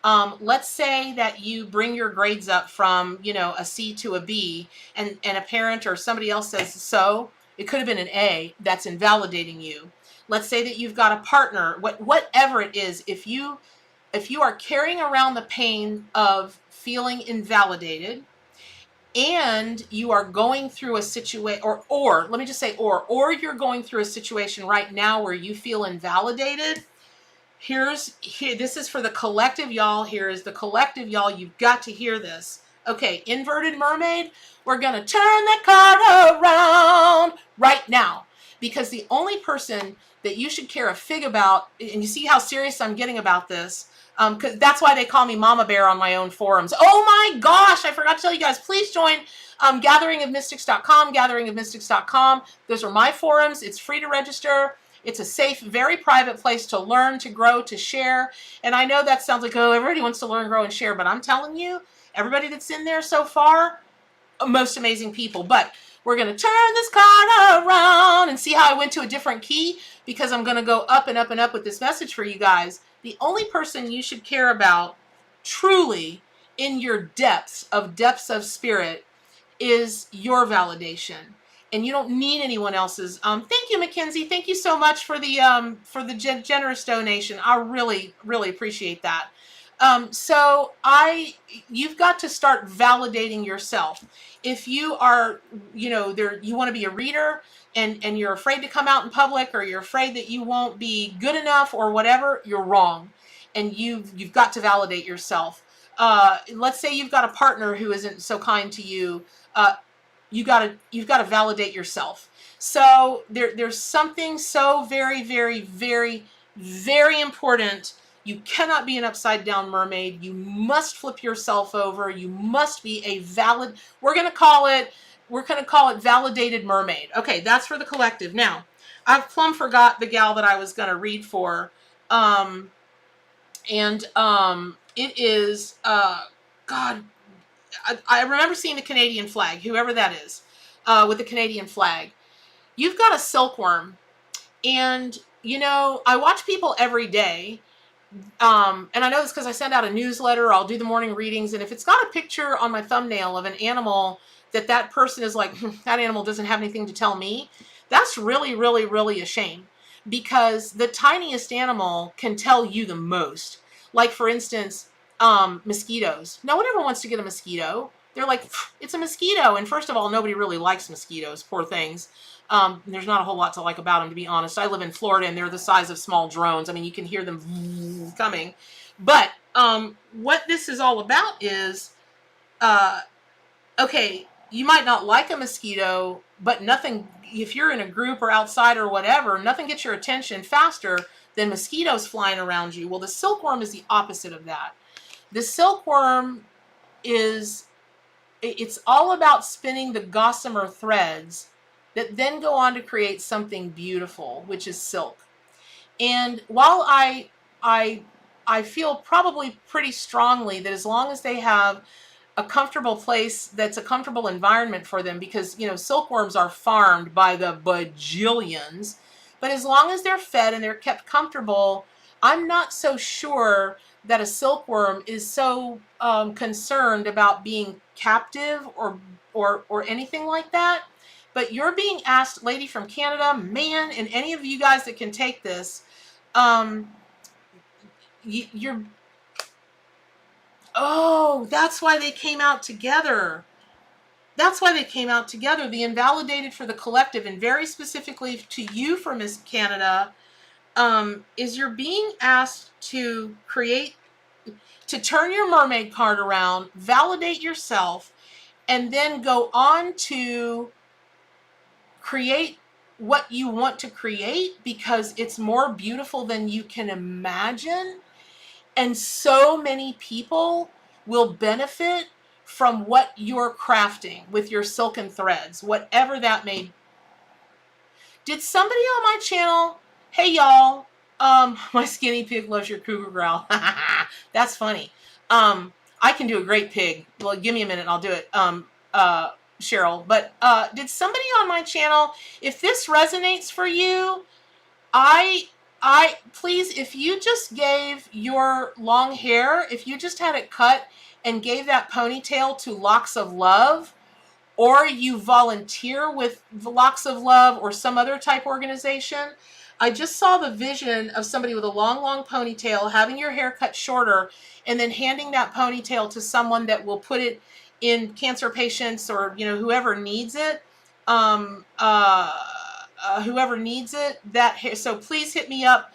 Let's say that you bring your grades up from, a C to a B, and a parent or somebody else says, so it could have been an A. That's invalidating you. Let's say that you've got a partner, whatever it is, if you are carrying around the pain of feeling invalidated, and you are going through a situation, or let me just say, or you're going through a situation right now where you feel invalidated, this is for the collective, y'all. Here is the collective, y'all. You've got to hear this. Okay, inverted mermaid, we're going to turn that card around right now. because the only person that you should care a fig about, and you see how serious I'm getting about this, because that's why they call me Mama Bear on my own forums. Oh my gosh, I forgot to tell you guys, please join gatheringofmystics.com, gatheringofmystics.com. Those are my forums. It's free to register. It's a safe, very private place to learn, to grow, to share. And I know that sounds like, oh, everybody wants to learn, grow, and share, but I'm telling you, everybody that's in there so far, most amazing people. But we're going to turn this card around and see how I went to a different key, because I'm going to go up and up and up with this message for you guys. The only person you should care about truly in your depths of spirit is your validation. And you don't need anyone else's. Thank you, Mackenzie. Thank you so much for the generous donation. I really, really appreciate that. You've got to start validating yourself. If you are, you want to be a reader and you're afraid to come out in public, or you're afraid that you won't be good enough or whatever, you're wrong. And you've got to validate yourself. Let's say you've got a partner who isn't so kind to you. You've got to validate yourself. So there's something so very, very, very, very important. You cannot be an upside down mermaid. You must flip yourself over. You must be a valid, we're going to call it validated mermaid. Okay, that's for the collective. Now, I've plumb forgot the gal that I was going to read for. It is, God, I remember seeing the Canadian flag, whoever that is, with the Canadian flag. You've got a silkworm. And, I watch people every day. And I know this because I send out a newsletter. I'll do the morning readings. And if it's got a picture on my thumbnail of an animal that person is like, that animal doesn't have anything to tell me, that's really, really, really a shame. Because the tiniest animal can tell you the most. Like, for instance, mosquitoes. No one ever wants to get a mosquito. They're like, it's a mosquito. And first of all, nobody really likes mosquitoes, poor things. There's not a whole lot to like about them, to be honest. I live in Florida, and they're the size of small drones. I mean, you can hear them coming. But what this is all about is, okay, you might not like a mosquito, but nothing, if you're in a group or outside or whatever, nothing gets your attention faster than mosquitoes flying around you. Well, the silkworm is the opposite of that. The silkworm it's all about spinning the gossamer threads that then go on to create something beautiful, which is silk. And while I feel probably pretty strongly that as long as they have a comfortable place, that's a comfortable environment for them, because, silkworms are farmed by the bajillions, but as long as they're fed and they're kept comfortable, I'm not so sure that a silkworm is so concerned about being captive or anything like that. But you're being asked, lady from Canada, man, and any of you guys that can take this, oh, that's why they came out together. That's why they came out together. The invalidated for the collective, and very specifically to you for Miss Canada, is you're being asked to turn your mermaid card around, validate yourself, and then go on to create what you want to create, because it's more beautiful than you can imagine. And so many people will benefit from what you're crafting with your silken threads, whatever that may be. Did somebody on my channel, hey y'all, my skinny pig loves your cougar growl. That's funny. I can do a great pig. Well, give me a minute and I'll do it. Cheryl, but did somebody on my channel, if this resonates for you, I please, if you just gave your long hair, if you just had it cut and gave that ponytail to Locks of Love, or you volunteer with the Locks of Love or some other type organization, I just saw the vision of somebody with a long, long ponytail having your hair cut shorter and then handing that ponytail to someone that will put it in cancer patients or, whoever needs it. Whoever needs it. So please hit me up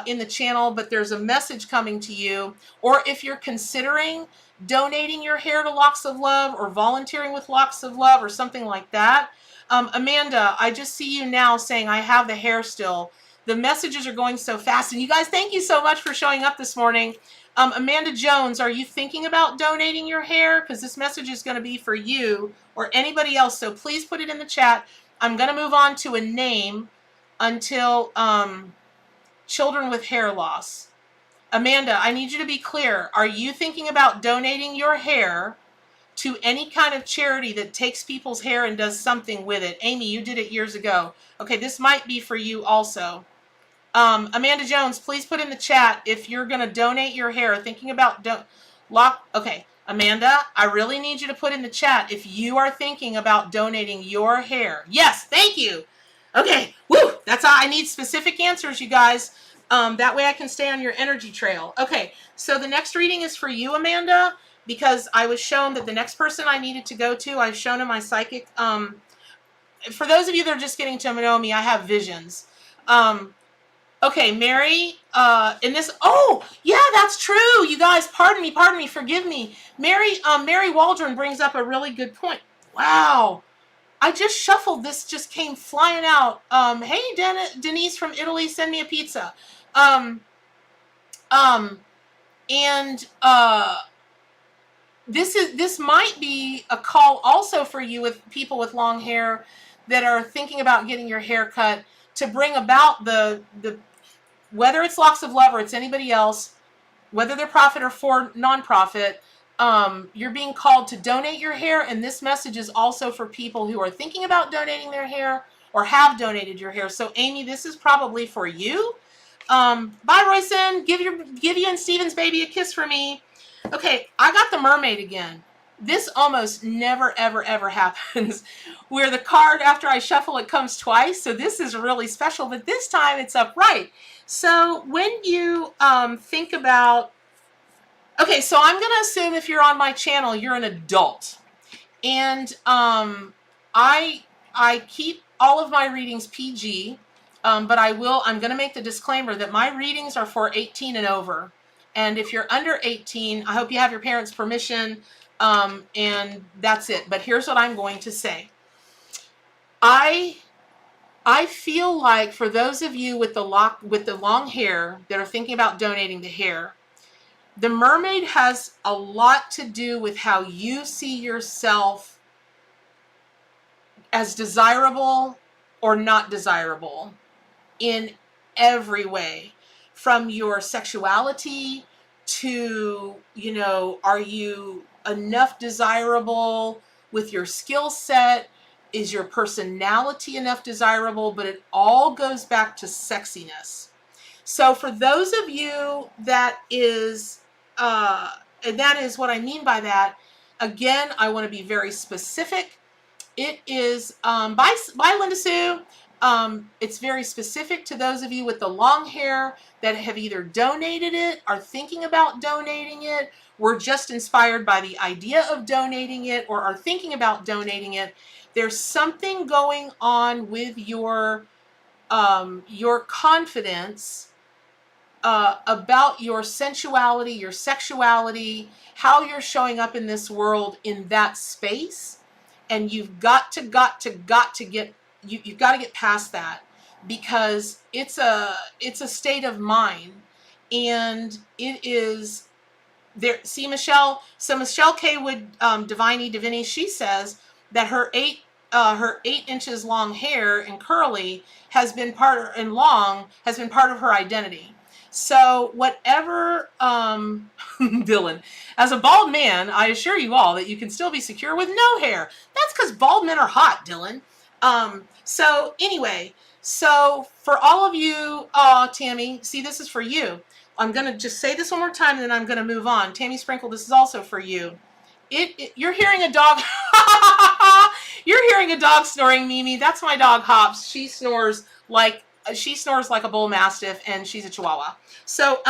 in the channel, but there's a message coming to you. Or if you're considering donating your hair to Locks of Love or volunteering with Locks of Love or something like that, Amanda, I just see you now saying I have the hair still. The messages are going so fast. And you guys, thank you so much for showing up this morning. Amanda Jones, are you thinking about donating your hair? Because this message is going to be for you or anybody else. So please put it in the chat. I'm going to move on to a name until children with hair loss. Amanda, I need you to be clear. Are you thinking about donating your hair to any kind of charity that takes people's hair and does something with it? Amy, you did it years ago. Okay, this might be for you also. Amanda Jones, please put in the chat if you're going to donate your hair, thinking about okay, Amanda, I really need you to put in the chat if you are thinking about donating your hair. Yes, thank you. Okay, woo, that's all. I need specific answers, you guys. That way I can stay on your energy trail. Okay, so the next reading is for you, Amanda, because I was shown that the next person I needed to go to, I've shown in my psychic. For those of you that are just getting to know me, I have visions. Okay, Mary, in this, oh, yeah, that's true. You guys, pardon me, forgive me. Mary Waldron brings up a really good point. Wow. I just shuffled. This just came flying out. Hey, Denise from Italy, send me a pizza. This might be a call also for you with people with long hair that are thinking about getting your hair cut to bring about the whether it's Locks of Love or it's anybody else, whether they're profit or for nonprofit, you're being called to donate your hair. And this message is also for people who are thinking about donating their hair or have donated your hair. So Amy, this is probably for you. Bye, Royson. Give you and Steven's baby a kiss for me. Okay, I got the mermaid again. This almost never, ever, ever happens where the card, after I shuffle, it comes twice. So this is really special, but this time it's upright. So when you think about, okay, so I'm going to assume if you're on my channel, you're an adult. And I keep all of my readings PG, but I'm going to make the disclaimer that my readings are for 18 and over. And if you're under 18, I hope you have your parents' permission, and that's it. But here's what I'm going to say. I feel like for those of you with the long hair that are thinking about donating the hair, the mermaid has a lot to do with how you see yourself as desirable or not desirable in every way, from your sexuality to, you know, are you enough desirable with your skill set? Is your personality enough desirable? But it all goes back to sexiness. So for those of you that is, and that is what I mean by that, again, I want to be very specific. It is, bye Linda Sue. It's very specific to those of you with the long hair that have either donated it, are thinking about donating it, were just inspired by the idea of donating it, or are thinking about donating it. There's something going on with your confidence about your sensuality, your sexuality, how you're showing up in this world in that space. And you've got to get, you've got to get past that, because it's a state of mind, and it is there. See, Michelle K. Wood, Divini, she says that her 8 inches long hair and curly has been part of her identity. So whatever, Dylan, as a bald man, I assure you all that you can still be secure with no hair. That's because bald men are hot, Dylan. So anyway, so for all of you, Tammy, see, this is for you. I'm going to just say this one more time, and then I'm going to move on. Tammy Sprinkle, this is also for you. You're hearing a dog. You're hearing a dog snoring, Mimi. That's my dog, Hops. She snores like a bull mastiff, and she's a Chihuahua. So,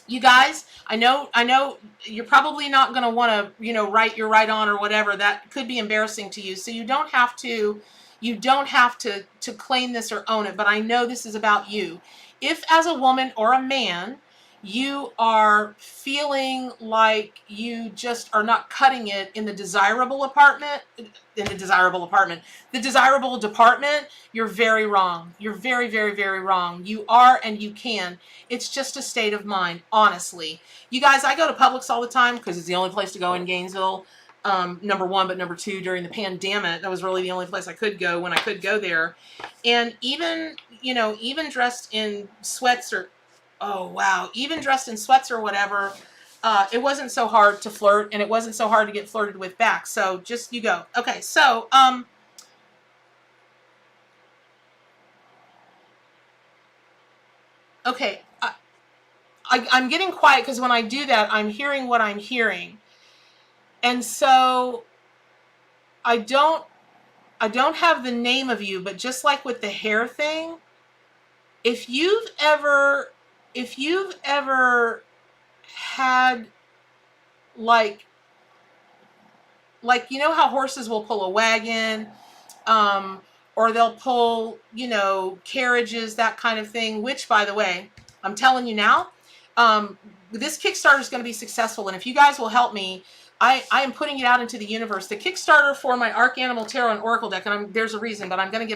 you guys, I know you're probably not going to want to, you know, write your right on or whatever. That could be embarrassing to you. So you don't have to claim this or own it. But I know this is about you. If as a woman or a man, you are feeling like you just are not cutting it in the desirable department, you're very wrong. You're very, very, very wrong. You are and you can. It's just a state of mind, honestly. You guys, I go to Publix all the time because it's the only place to go in Gainesville. Number one, but number two, during the pandemic, that was really the only place I could go when I could go there. And even, even dressed in sweats or, oh wow, even dressed in sweats or whatever, it wasn't so hard to flirt, and it wasn't so hard to get flirted with back. So just you go. Okay, so okay, I'm getting quiet because when I do that, I'm hearing what I'm hearing, and so I don't have the name of you, but just like with the hair thing, if you've ever had like how horses will pull a wagon, or they'll pull, carriages, that kind of thing, which, by the way, I'm telling you now, this Kickstarter is going to be successful. And if you guys will help me, I am putting it out into the universe. The Kickstarter for my Arcanimal Tarot and Oracle deck, and there's a reason, but I'm going to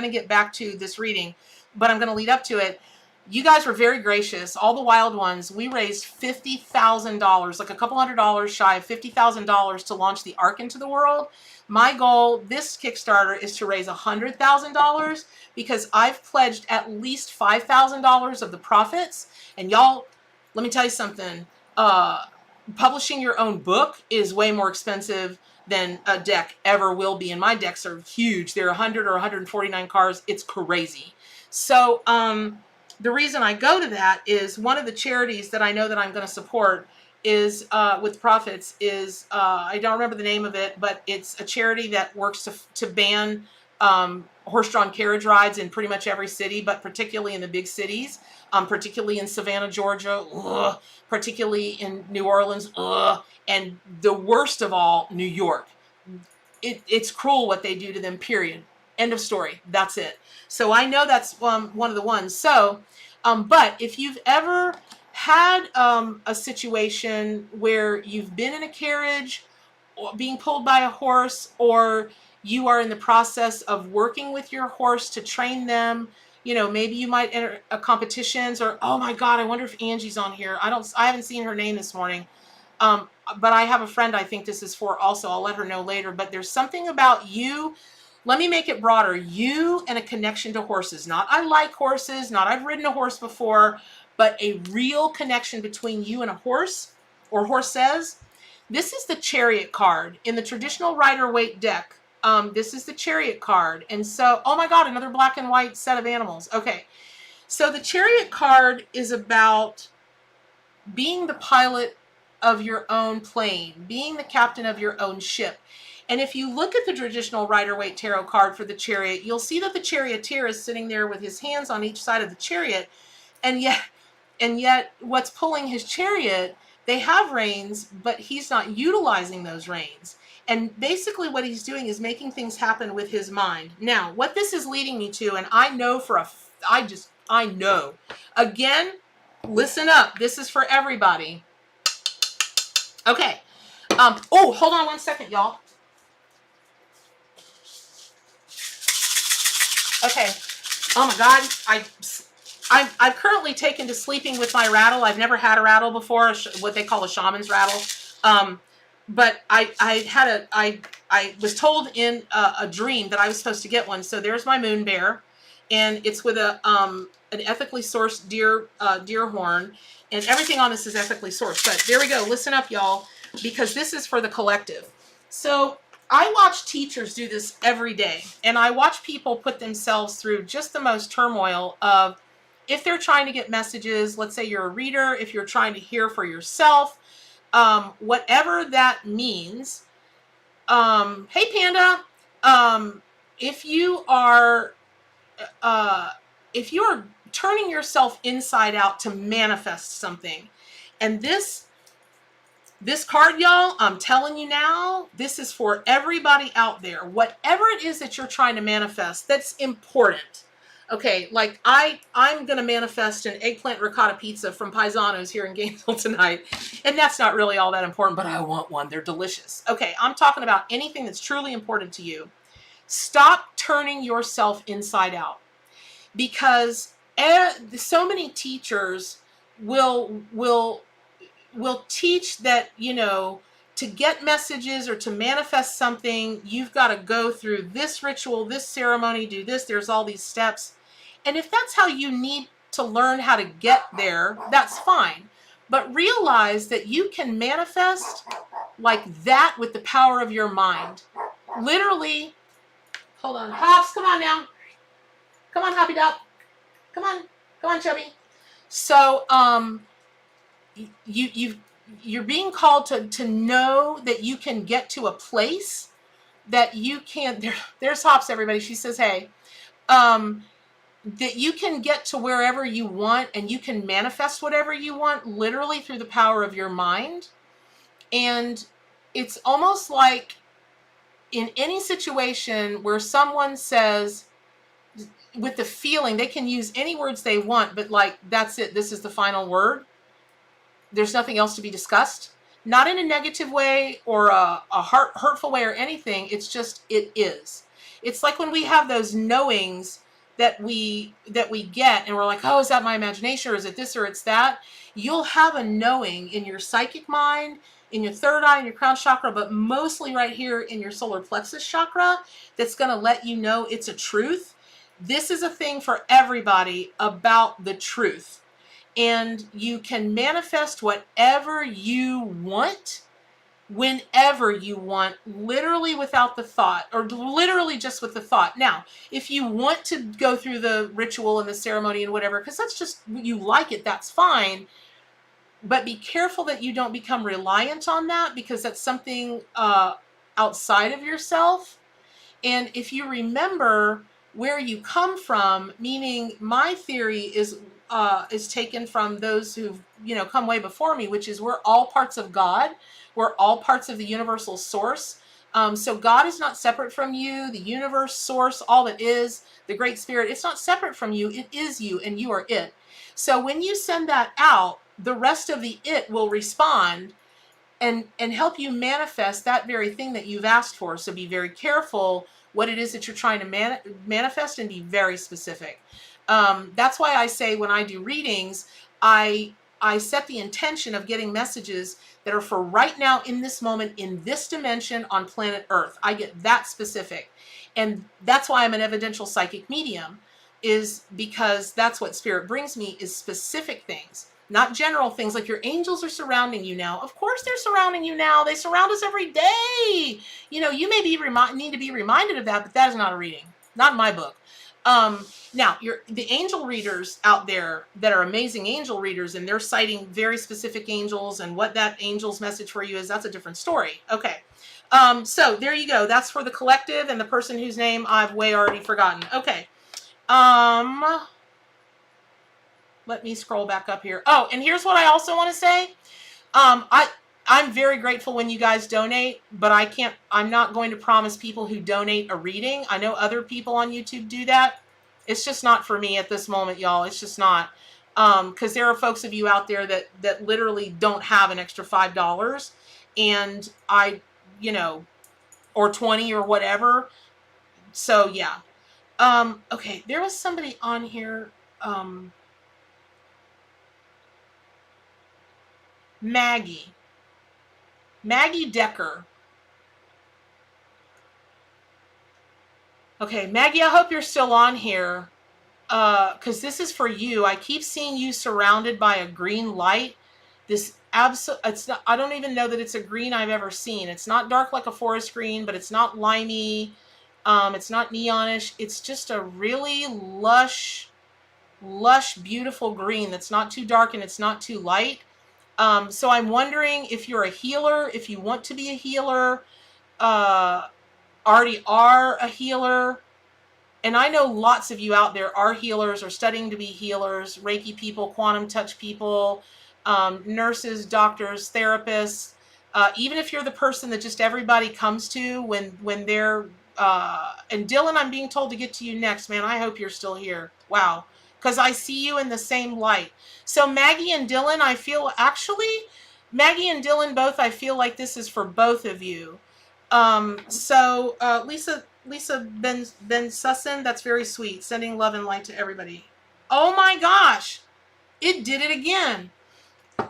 get back to this reading, but I'm going to lead up to it. You guys were very gracious. All the wild ones, we raised $50,000, like a couple $100 shy of $50,000 to launch the Ark into the world. My goal this Kickstarter is to raise $100,000 because I've pledged at least $5,000 of the profits. And y'all, let me tell you something. Publishing your own book is way more expensive than a deck ever will be. And my decks are huge. They're 100 or 149 cards. It's crazy. So, the reason I go to that is one of the charities that I know that I'm going to support is with profits is I don't remember the name of it, but it's a charity that works to ban horse-drawn carriage rides in pretty much every city, but particularly in the big cities, particularly in Savannah, Georgia, particularly in New Orleans, and the worst of all, New York. It's cruel what they do to them, period. End of story. That's it. So I know that's one of the ones. So, but if you've ever had a situation where you've been in a carriage or being pulled by a horse, or you are in the process of working with your horse to train them, maybe you might enter a competitions, or, oh my God, I wonder if Angie's on here. I haven't seen her name this morning. But I have a friend I think this is for also. I'll let her know later. But there's something about you. Let me make it broader. You and a connection to horses. Not I like horses, not I've ridden a horse before, but a real connection between you and a horse or horses. This is the Chariot card in the traditional Rider-Waite deck. This is the Chariot card. And so, oh my God, another black and white set of animals. Okay. So the Chariot card is about being the pilot of your own plane, being the captain of your own ship. And if you look at the traditional Rider-Waite tarot card for the Chariot, you'll see that the charioteer is sitting there with his hands on each side of the chariot. And yet what's pulling his chariot, they have reins, but he's not utilizing those reins. And basically what he's doing is making things happen with his mind. Now, what this is leading me to, and I know I know. Again, listen up. This is for everybody. Okay. Oh, hold on one second, y'all. Okay. Oh my God. I've currently taken to sleeping with my rattle. I've never had a rattle before, what they call a shaman's rattle. But I was told in a dream that I was supposed to get one. So there's my moon bear, and it's with an ethically sourced deer horn, and everything on this is ethically sourced. But there we go. Listen up, y'all, because this is for the collective. So I watch teachers do this every day, and I watch people put themselves through just the most turmoil of, if they're trying to get messages, let's say you're a reader, if you're trying to hear for yourself, whatever that means. Hey Panda, if you are turning yourself inside out to manifest something, and this card, y'all, I'm telling you now, this is for everybody out there. Whatever it is that you're trying to manifest, that's important. Okay, like I'm gonna manifest an eggplant ricotta pizza from Paisano's here in Gainesville tonight, and that's not really all that important, but I want one. They're delicious. Okay, I'm talking about anything that's truly important to you. Stop turning yourself inside out, because so many teachers will teach that, to get messages or to manifest something, you've got to go through this ritual, this ceremony, do this. There's all these steps. And if that's how you need to learn how to get there, that's fine. But realize that you can manifest like that with the power of your mind. Literally, hold on. Hops, come on now. Come on, Hoppy Duck. Come on, Chubby. So, you're being called to know that you can get to a place that you can. There's Hops, everybody. She says, hey, that you can get to wherever you want, and you can manifest whatever you want, literally through the power of your mind. And it's almost like in any situation where someone says, with the feeling, they can use any words they want, but like, that's it, this is the final word. There's nothing else to be discussed. Not in a negative way or a hurtful way or anything. It's just, it is. It's like when we have those knowings that we get, and we're like, oh, is that my imagination, or is it this, or it's that? You'll have a knowing in your psychic mind, in your third eye, in your crown chakra, but mostly right here in your solar plexus chakra, that's going to let you know it's a truth. This is a thing for everybody about the truth. And you can manifest whatever you want, whenever you want, literally without the thought, or literally just with the thought. Now, if you want to go through the ritual and the ceremony and whatever, because that's just, you like it, that's fine. But be careful that you don't become reliant on that, because that's something outside of yourself. And if you remember where you come from, meaning my theory is taken from those who've come way before me, which is we're all parts of God. We're all parts of the universal source. So God is not separate from you. The universe, source, all that is, the great spirit, it's not separate from you. It is you, and you are it. So when you send that out, the rest of the it will respond and help you manifest that very thing that you've asked for. So be very careful what it is that you're trying to manifest, and be very specific. That's why I say when I do readings, I set the intention of getting messages that are for right now, in this moment, in this dimension on planet Earth. I get that specific. And that's why I'm an evidential psychic medium, is because that's what spirit brings me, is specific things. Not general things like your angels are surrounding you now. Of course they're surrounding you now. They surround us every day. You may need to be reminded of that, but that is not a reading. Not in my book. Now, the angel readers out there that are amazing angel readers, and they're citing very specific angels, and what that angel's message for you is, that's a different story. Okay. So there you go. That's for the collective and the person whose name I've way already forgotten. Okay. Let me scroll back up here. Oh, and here's what I also want to say. I'm very grateful when you guys donate, but I'm not going to promise people who donate a reading. I know other people on YouTube do that. It's just not for me at this moment, y'all. It's just not. Because there are folks of you out there that literally don't have an extra $5, and or 20 or whatever. So yeah. Okay, there was somebody on here. Maggie Decker. Okay, Maggie, I hope you're still on here, because this is for you. I keep seeing you surrounded by a green light. It's not, I don't even know that it's a green I've ever seen. It's not dark like a forest green, but it's not limey. It's not neonish. It's just a really lush, beautiful green that's not too dark and it's not too light. So I'm wondering if you're a healer, if you want to be a healer, already are a healer. And I know lots of you out there are healers or studying to be healers, Reiki people, quantum touch people, nurses, doctors, therapists. Even if you're the person that just everybody comes to when they're and Dylan, I'm being told to get to you next, man. I hope you're still here. Wow. Because I see you in the same light. So Maggie and Dylan, I feel actually, Maggie and Dylan both, I feel like this is for both of you. Lisa Ben Sussin, that's very sweet. Sending love and light to everybody. Oh my gosh. It did it again.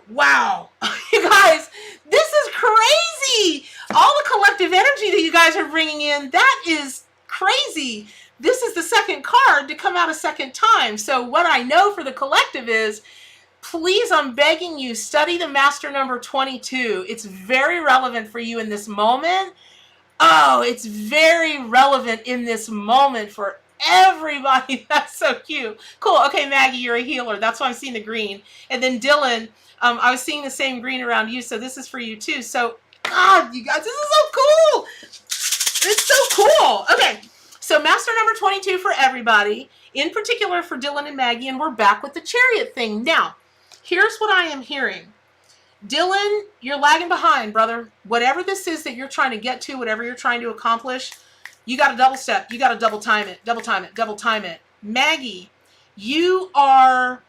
Wow. You guys, this is crazy. All the collective energy that you guys are bringing in, that is crazy. This is the second card to come out a second time. So what I know for the collective is, please, I'm begging you, study the master number 22. It's very relevant for you in this moment. Oh, it's very relevant in this moment for everybody. That's so cute. Cool. Okay, Maggie, you're a healer. That's why I'm seeing the green. And then Dylan, I was seeing the same green around you, so this is for you too. So, God, you guys, this is so cool. It's so cool. Okay, so master number 22 for everybody, in particular for Dylan and Maggie, and we're back with the chariot thing. Now, here's what I am hearing. Dylan, you're lagging behind, brother. Whatever this is that you're trying to get to, whatever you're trying to accomplish, you got to double step. You got to double time it. Double time it. Double time it. Maggie, you are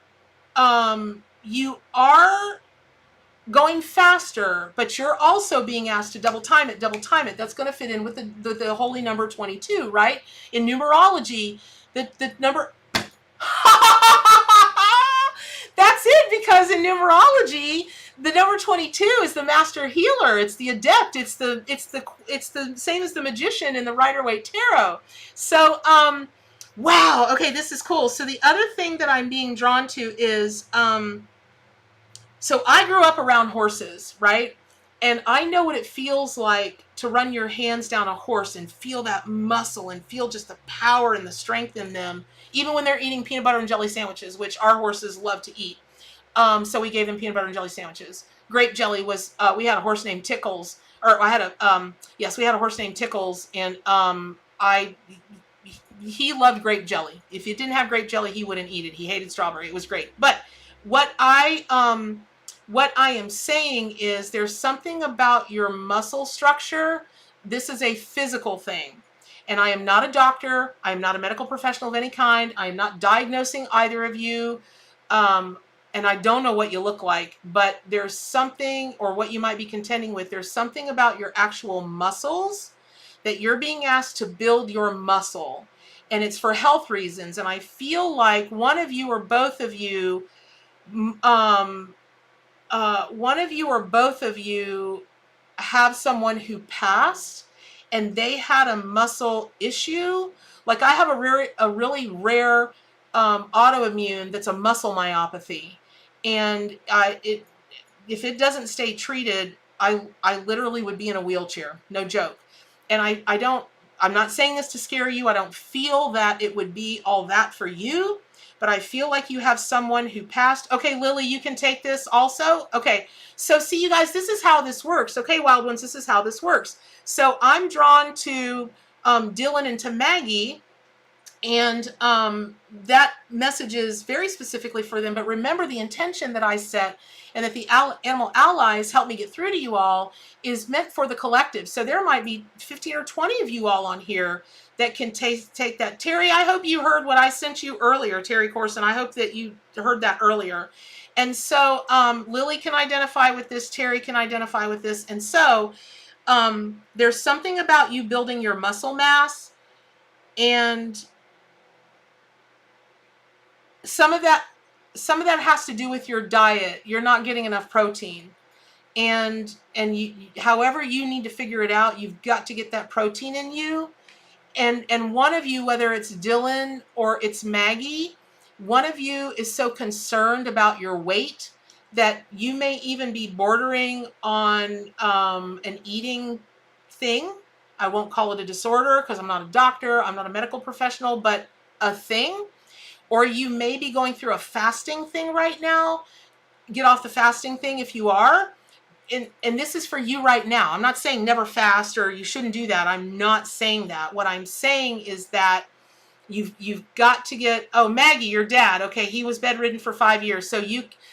going faster, but you're also being asked to double time it. Double time it. That's going to fit in with the holy number 22, right? In numerology, the number. That's it, because in numerology, the number 22 is the master healer. It's the adept. It's the same as the magician in the Rider-Waite Tarot. So, wow. Okay, this is cool. So the other thing that I'm being drawn to is, so I grew up around horses, right? And I know what it feels like to run your hands down a horse and feel that muscle and feel just the power and the strength in them, even when they're eating peanut butter and jelly sandwiches, which our horses love to eat. So we gave them peanut butter and jelly sandwiches. Grape jelly was, we had a horse named Tickles, or I had a, yes, we had a horse named Tickles, and he loved grape jelly. If you didn't have grape jelly, he wouldn't eat it. He hated strawberry. It was great. But what I am saying is, there's something about your muscle structure. This is a physical thing. And I am not a doctor. I am not a medical professional of any kind. I am not diagnosing either of you. And I don't know what you look like, but there's something, or what you might be contending with, there's something about your actual muscles that you're being asked to build your muscle. And it's for health reasons. And I feel like one of you or both of you, have someone who passed and they had a muscle issue. Like I have a really rare autoimmune that's a muscle myopathy. And if it doesn't stay treated, I literally would be in a wheelchair. No joke. And I'm not saying this to scare you. I don't feel that it would be all that for you, but I feel like you have someone who passed. Okay, Lily, you can take this also. Okay, so see, you guys, this is how this works. Okay, Wild Ones, this is how this works. So I'm drawn to Dylan and to Maggie, and that message is very specifically for them. But remember, the intention that I set and that the animal allies help me get through to you all is meant for the collective. So there might be 15 or 20 of you all on here that can take that. Terry, I hope you heard what I sent you earlier, Terry Corson. I hope that you heard that earlier. And so Lily can identify with this. Terry can identify with this. And so there's something about you building your muscle mass, and some of that has to do with your diet. You're not getting enough protein. And you, however you need to figure it out, you've got to get that protein in you. And one of you, whether it's Dylan or it's Maggie, one of you is so concerned about your weight that you may even be bordering on an eating thing. I won't call it a disorder because I'm not a doctor, I'm not a medical professional, but a thing. Or you may be going through a fasting thing right now. Get off the fasting thing if you are. And this is for you right now. I'm not saying never fast or you shouldn't do that. I'm not saying that. What I'm saying is that you've got to get, oh, Maggie, your dad. Okay, he was bedridden for 5 years.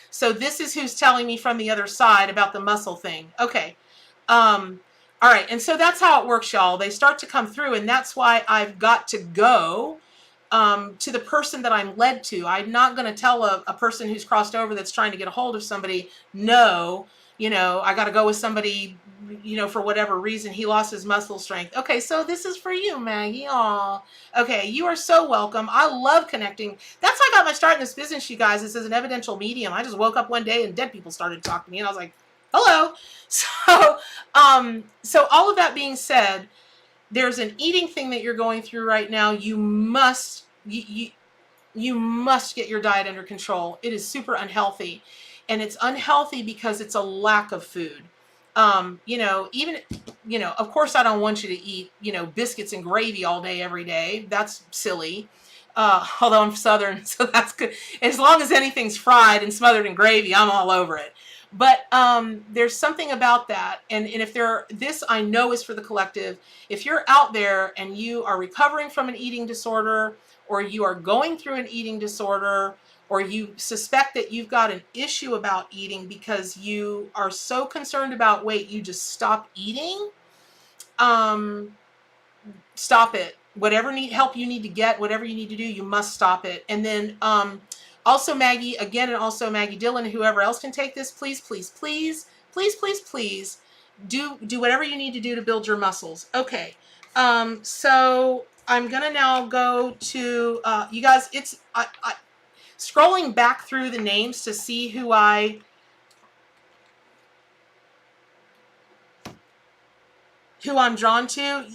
So this is who's telling me from the other side about the muscle thing. Okay. All right, and so that's how it works, y'all. They start to come through, and that's why I've got to go to the person that I'm led to. I'm not going to tell a person who's crossed over that's trying to get a hold of somebody, no, I got to go with somebody, for whatever reason, he lost his muscle strength. Okay, so this is for you, Maggie. Aw. Okay, you are so welcome. I love connecting. That's how I got my start in this business, you guys. This is an evidential medium. I just woke up one day and dead people started talking to me, and I was like, hello. So all of that being said, there's an eating thing that you're going through right now. You must get your diet under control. It is super unhealthy, and it's unhealthy because it's a lack of food. Even, of course I don't want you to eat, biscuits and gravy all day, every day. That's silly. Although I'm Southern, so that's good. As long as anything's fried and smothered in gravy, I'm all over it. But there's something about that. And if this I know is for the collective. If you're out there and you are recovering from an eating disorder, or you are going through an eating disorder, or you suspect that you've got an issue about eating because you are so concerned about weight, you just stop eating, stop it. Whatever help you need to get, whatever you need to do, you must stop it. And then also Maggie, again, and also Maggie Dillon, whoever else can take this, please, please, please, please, please, please, do whatever you need to do to build your muscles. Okay, so I'm gonna now go to you guys. It's I scrolling back through the names to see who I'm drawn to.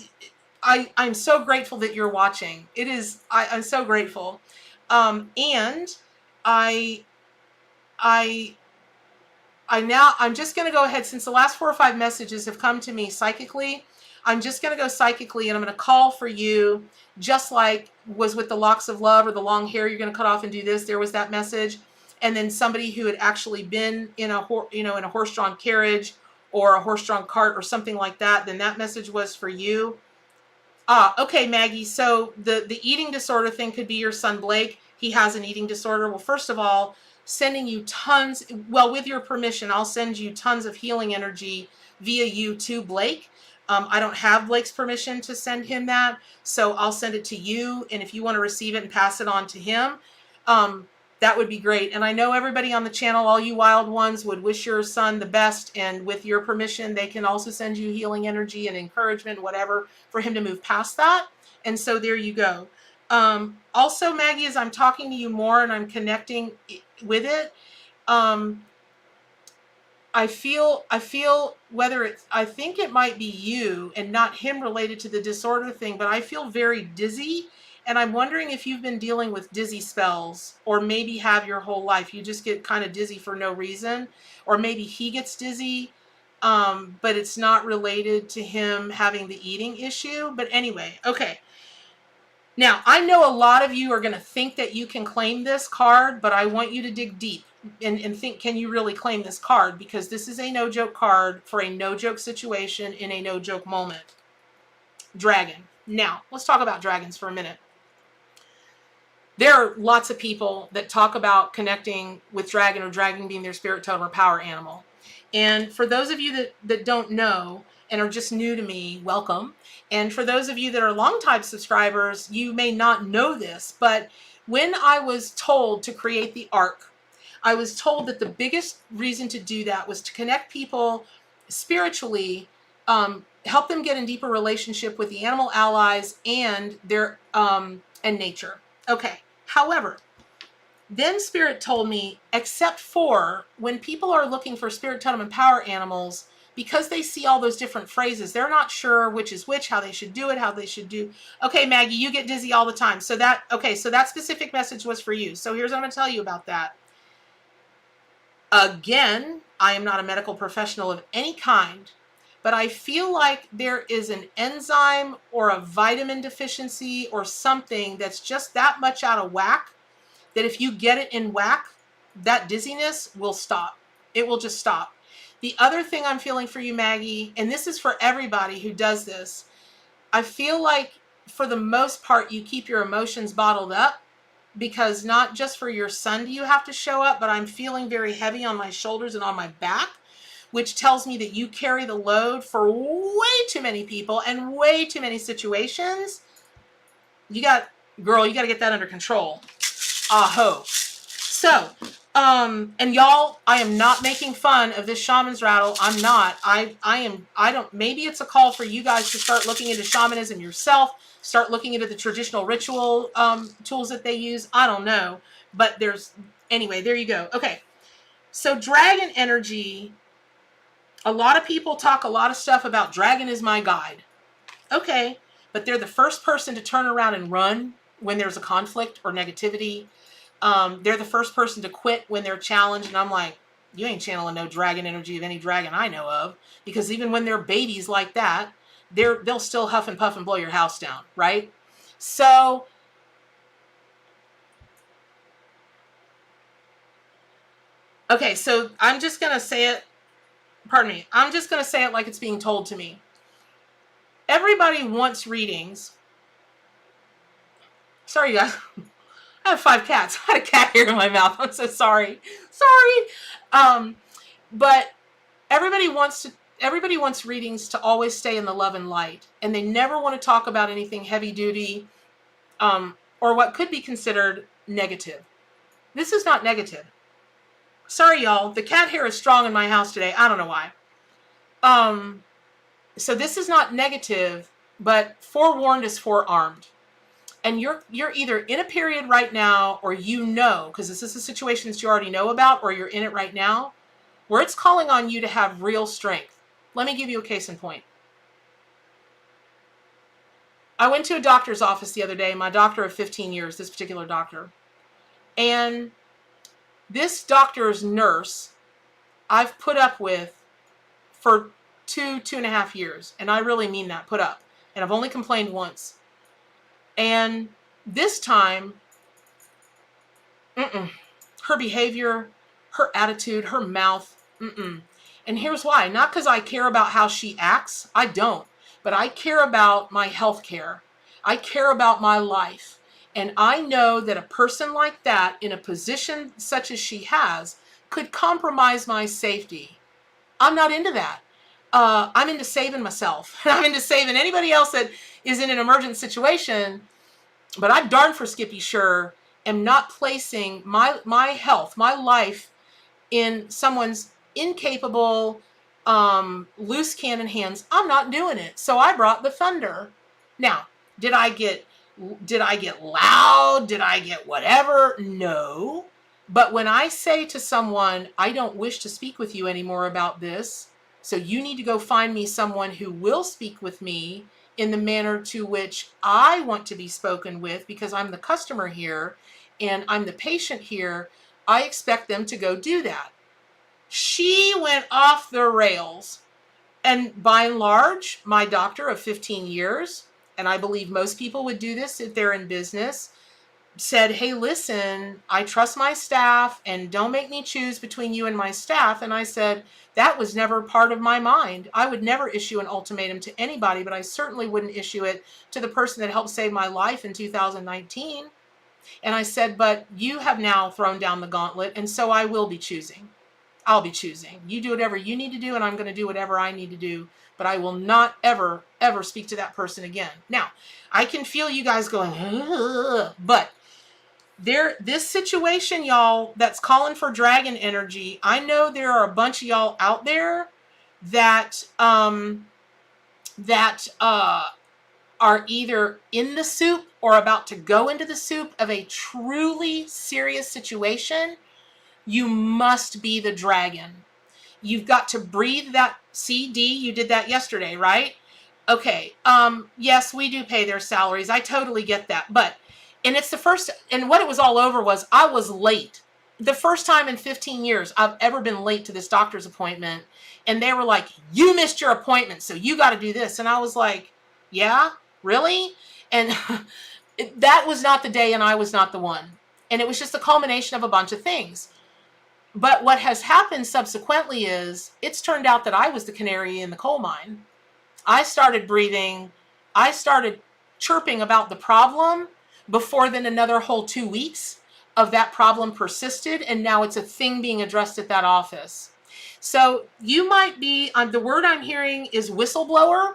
I'm so grateful that you're watching. It is I'm so grateful, and I'm just going to go ahead, since the last 4 or 5 messages have come to me psychically. I'm just going to go psychically, and I'm going to call for you, just like was with the locks of love or the long hair you're going to cut off and do this. There was that message. And then somebody who had actually been in a horse-drawn carriage or a horse-drawn cart or something like that, then that message was for you. Okay, Maggie, so the eating disorder thing could be your son Blake. He has an eating disorder. Well, first of all, sending you tons, well, with your permission, I'll send you tons of healing energy via you to Blake. I don't have Blake's permission to send him that, so I'll send it to you, and if you want to receive it and pass it on to him, that would be great. And I know everybody on the channel, all you wild ones, would wish your son the best, and with your permission, they can also send you healing energy and encouragement, whatever, for him to move past that. And so there you go. Also, Maggie, as I'm talking to you more and I'm connecting with it, I feel whether it's, I think it might be you and not him related to the disorder thing, but I feel very dizzy. And I'm wondering if you've been dealing with dizzy spells, or maybe have your whole life. You just get kind of dizzy for no reason, or maybe he gets dizzy, but it's not related to him having the eating issue. But anyway, okay. Now, I know a lot of you are going to think that you can claim this card, but I want you to dig deep and think, can you really claim this card? Because this is a no-joke card for a no-joke situation in a no-joke moment. Dragon. Now, let's talk about dragons for a minute. There are lots of people that talk about connecting with dragon, or dragon being their spirit totem or power animal. And for those of you that don't know and are just new to me, welcome. And for those of you that are longtime subscribers, you may not know this, but when I was told to create the arc, I was told that the biggest reason to do that was to connect people spiritually, help them get in deeper relationship with the animal allies and their and nature. Okay. However, then Spirit told me, except for when people are looking for spirit totem and power animals, because they see all those different phrases, they're not sure which is which, how they should do it, how they should do. Okay, Maggie, you get dizzy all the time. So that specific message was for you. So here's what I'm going to tell you about that. Again, I am not a medical professional of any kind, but I feel like there is an enzyme or a vitamin deficiency or something that's just that much out of whack, that if you get it in whack, that dizziness will stop. It will just stop. The other thing I'm feeling for you, Maggie, and this is for everybody who does this, I feel like for the most part you keep your emotions bottled up, because not just for your son do you have to show up, but I'm feeling very heavy on my shoulders and on my back, which tells me that you carry the load for way too many people and way too many situations. You got to get that under control. Aho. So, and y'all, I am not making fun of this shaman's rattle. I'm not. Maybe it's a call for you guys to start looking into shamanism yourself, start looking into the traditional ritual tools that they use. I don't know. But anyway, there you go. Okay. So dragon energy, a lot of people talk a lot of stuff about dragon is my guide. Okay. But they're the first person to turn around and run when there's a conflict or negativity. They're the first person to quit when they're challenged. And I'm like, you ain't channeling no dragon energy of any dragon I know of. Because even when they're babies like that, they'll still huff and puff and blow your house down, right? So, okay, so I'm just going to say it, pardon me, I'm just going to say it like it's being told to me. Everybody wants readings. Sorry, you guys. I have 5 cats. I had a cat hair in my mouth. I'm so sorry. But everybody wants readings to always stay in the love and light. And they never want to talk about anything heavy duty, or what could be considered negative. This is not negative. Sorry, y'all. The cat hair is strong in my house today. I don't know why. So this is not negative, but forewarned is forearmed. And you're either in a period right now, or because this is a situation that you already know about, or you're in it right now, where it's calling on you to have real strength. Let me give you a case in point. I went to a doctor's office the other day, my doctor of 15 years, this particular doctor. And this doctor's nurse, I've put up with for 2.5 years. And I really mean that, put up. And I've only complained once. And this time, her behavior, her attitude, her mouth, And here's why. Not because I care about how she acts. I don't. But I care about my health care. I care about my life. And I know that a person like that, in a position such as she has, could compromise my safety. I'm not into that. I'm into saving myself. I'm into saving anybody else that is in an emergent situation. But I darn for Skippy sure am not placing my health, my life in someone's incapable, loose cannon hands. I'm not doing it. So I brought the thunder. Now, did I get loud? Did I get whatever? No. But when I say to someone, I don't wish to speak with you anymore about this, so you need to go find me someone who will speak with me in the manner to which I want to be spoken with, because I'm the customer here and I'm the patient here, I expect them to go do that. She went off the rails. And by and large, my doctor of 15 years, and I believe most people would do this if they're in business, said, hey, listen, I trust my staff and don't make me choose between you and my staff. And I said, that was never part of my mind. I would never issue an ultimatum to anybody, but I certainly wouldn't issue it to the person that helped save my life in 2019. And I said, but you have now thrown down the gauntlet, and so I will be choosing. I'll be choosing. You do whatever you need to do, and I'm going to do whatever I need to do, but I will not ever, ever speak to that person again. Now, I can feel you guys going, ugh, but this situation, y'all, that's calling for dragon energy, I know there are a bunch of y'all out there that are either in the soup or about to go into the soup of a truly serious situation. You must be the dragon. You've got to breathe that CD. You did that yesterday, right? Okay. Yes, we do pay their salaries. I totally get that. And it's the first, and what it was all over was I was late. The first time in 15 years I've ever been late to this doctor's appointment. And they were like, you missed your appointment, so you got to do this. And I was like, yeah, really? And that was not the day, and I was not the one. And it was just a culmination of a bunch of things. But what has happened subsequently is it's turned out that I was the canary in the coal mine. I started breathing. I started chirping about the problem before then another whole 2 weeks of that problem persisted. And now it's a thing being addressed at that office. So you might be, the word I'm hearing is whistleblower.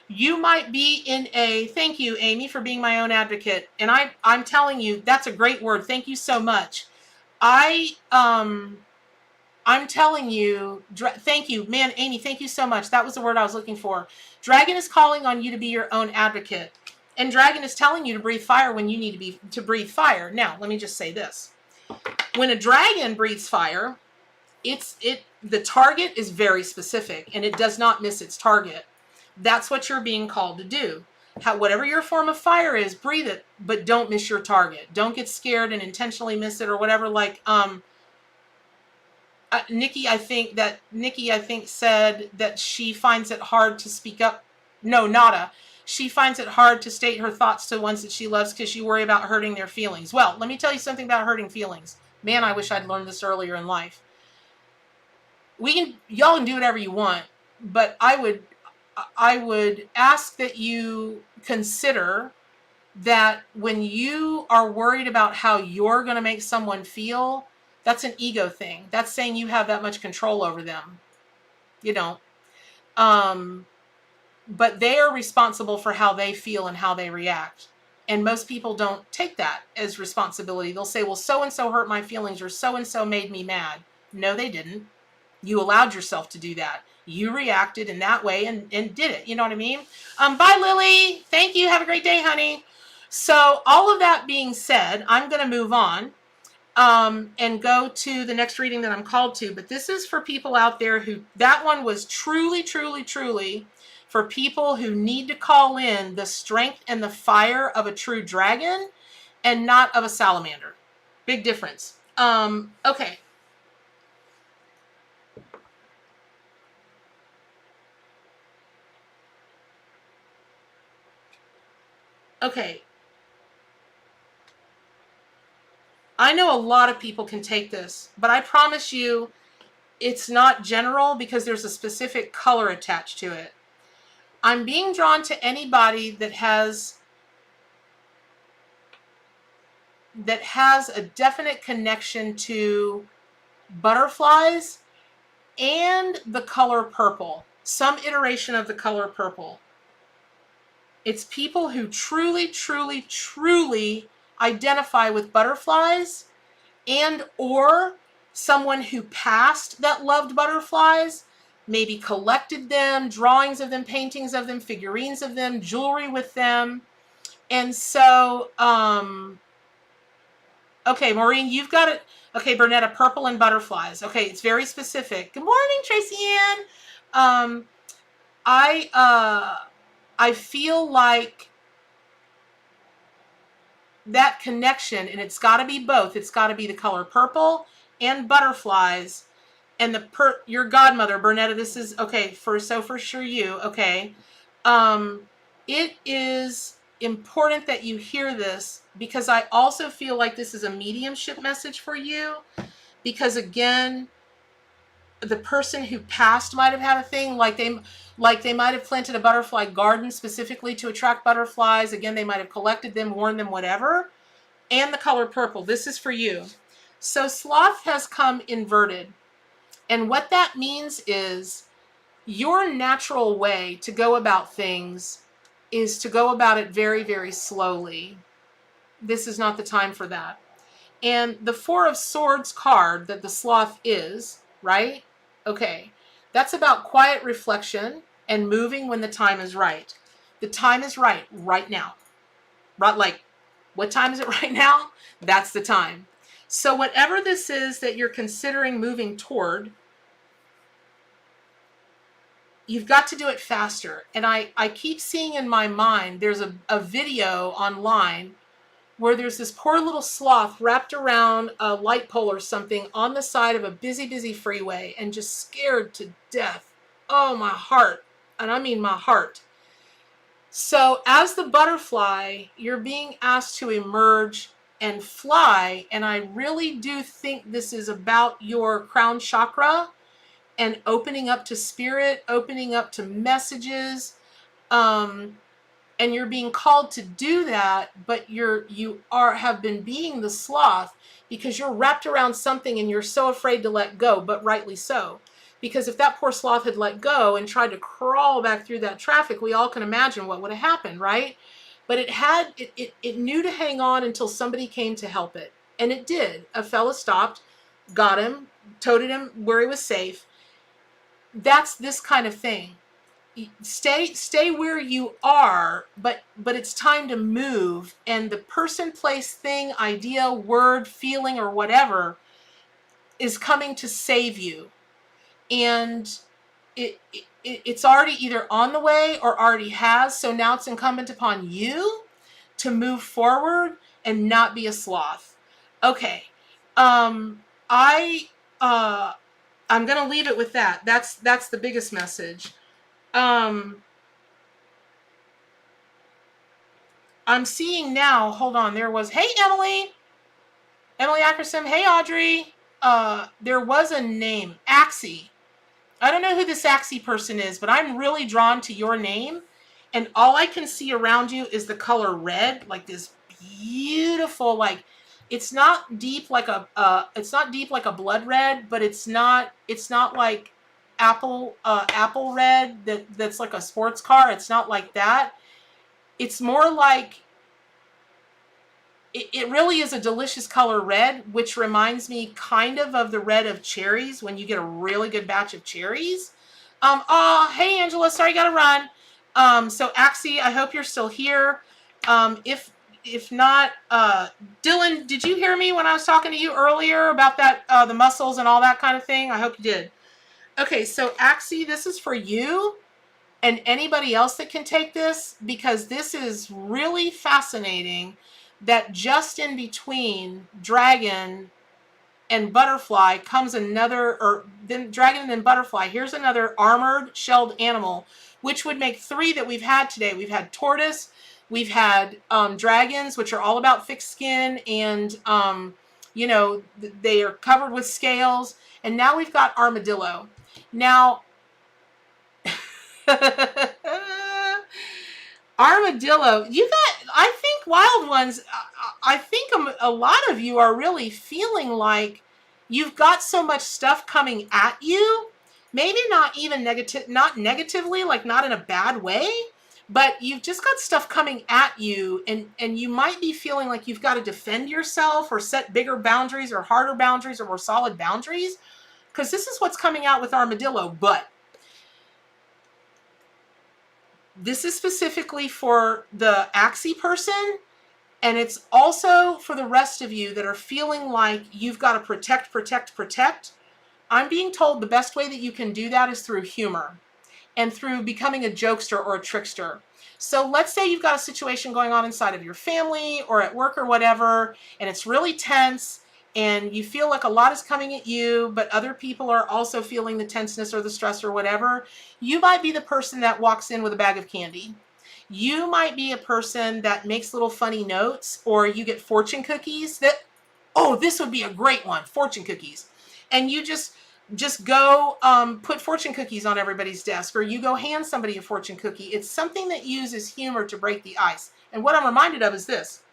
You might be in a, thank you, Amy, for being my own advocate. And I'm telling you, that's a great word. Thank you so much. I'm telling you, thank you, man, Amy, thank you so much. That was the word I was looking for. Dragon is calling on you to be your own advocate. And Dragon is telling you to breathe fire when you need to breathe fire. Now, let me just say this. When a dragon breathes fire, the target is very specific and it does not miss its target. That's what you're being called to do. Whatever your form of fire is, breathe it, but don't miss your target. Don't get scared and intentionally miss it or whatever. Like Nikki, I think said that she finds it hard to speak up. No, Nada. She finds it hard to state her thoughts to ones that she loves because she worries about hurting their feelings. Well, let me tell you something about hurting feelings. Man, I wish I'd learned this earlier in life. Y'all can do whatever you want, but I would ask that you consider that when you are worried about how you're going to make someone feel, that's an ego thing. That's saying you have that much control over them. You don't. But they are responsible for how they feel and how they react. And most people don't take that as responsibility. They'll say, well, so-and-so hurt my feelings or so-and-so made me mad. No, they didn't. You allowed yourself to do that. You reacted in that way and did it. You know what I mean? Bye, Lily. Thank you. Have a great day, honey. So all of that being said, I'm going to move on and go to the next reading that I'm called to. But this is for people out there who, that one was truly, truly, truly for people who need to call in the strength and the fire of a true dragon and not of a salamander. Big difference. Okay. Okay. I know a lot of people can take this, but I promise you it's not general because there's a specific color attached to it. I'm being drawn to anybody that has a definite connection to butterflies and the color purple, some iteration of the color purple. It's people who truly, truly, truly identify with butterflies and or someone who passed that loved butterflies, maybe collected them, drawings of them, paintings of them, figurines of them, jewelry with them. And so, okay, Maureen, you've got it. Okay, Bernetta, purple and butterflies. Okay, it's very specific. Good morning, Tracy Ann. I feel like that connection, and it's got to be both. It's got to be the color purple and butterflies, and your godmother, Bernetta. This is okay for sure you. Okay, it is important that you hear this because I also feel like this is a mediumship message for you. Because again, the person who passed might have had a thing like they might have planted a butterfly garden specifically to attract butterflies. Again, they might have collected them, worn them, whatever. And the color purple. This is for you. So sloth has come inverted. And what that means is your natural way to go about things is to go about it very, very slowly. This is not the time for that. And the Four of Swords card that the sloth is, right? Okay, that's about quiet reflection and moving when the time is right. The time is right now. Right, like, what time is it right now? That's the time. So whatever this is that you're considering moving toward, you've got to do it faster. And I keep seeing in my mind, there's a video online where there's this poor little sloth wrapped around a light pole or something on the side of a busy, busy freeway and just scared to death. Oh, my heart. And I mean my heart. So as the butterfly, you're being asked to emerge and fly. And I really do think this is about your crown chakra and opening up to spirit, opening up to messages. And you're being called to do that, but you have been being the sloth because you're wrapped around something and you're so afraid to let go, but rightly so. because if that poor sloth had let go and tried to crawl back through that traffic, we all can imagine what would have happened, right? But it knew to hang on until somebody came to help it. And it did. A fella stopped, got him, toted him where he was safe. That's this kind of thing. Stay where you are, but it's time to move, and the person, place, thing, idea, word, feeling, or whatever is coming to save you. And it's already either on the way or already has. So now it's incumbent upon you to move forward and not be a sloth. Okay. I'm gonna leave it with that. That's the biggest message. I'm seeing now, hold on, there was, hey Emily Ackerson, hey Audrey, there was a name, Axie. I don't know who this Axie person is, but I'm really drawn to your name, and all I can see around you is the color red, like this beautiful, like, it's not deep like a blood red, but it's not like apple red that's like a sports car. It's not like that. It's more like, it really is a delicious color red, which reminds me kind of the red of cherries when you get a really good batch of cherries. Oh, hey Angela, sorry, I gotta run. So Axie, I hope you're still here. If not, Dylan, did you hear me when I was talking to you earlier about that, the muscles and all that kind of thing? I hope you did. Okay, so Axie, this is for you and anybody else that can take this, because this is really fascinating, that just in between dragon and butterfly comes another, or then dragon and then butterfly. Here's another armored shelled animal, which would make 3 that we've had today. We've had tortoise, we've had dragons, which are all about thick skin, and you know, they are covered with scales, and now we've got armadillo. Now armadillo, you got, I think, wild ones, I think a lot of you are really feeling like you've got so much stuff coming at you, maybe not even not negatively, like not in a bad way, but you've just got stuff coming at you, and you might be feeling like you've got to defend yourself or set bigger boundaries or harder boundaries or more solid boundaries, because this is what's coming out with armadillo. But this is specifically for the Axie person, and it's also for the rest of you that are feeling like you've got to protect. I'm being told the best way that you can do that is through humor and through becoming a jokester or a trickster. So let's say you've got a situation going on inside of your family or at work or whatever, and it's really tense, and you feel like a lot is coming at you, but other people are also feeling the tenseness or the stress or whatever. You might be the person that walks in with a bag of candy. You might be a person that makes little funny notes, or you get fortune cookies that, oh, this would be a great one, fortune cookies. And you just go put fortune cookies on everybody's desk, or you go hand somebody a fortune cookie. It's something that uses humor to break the ice. And what I'm reminded of is this.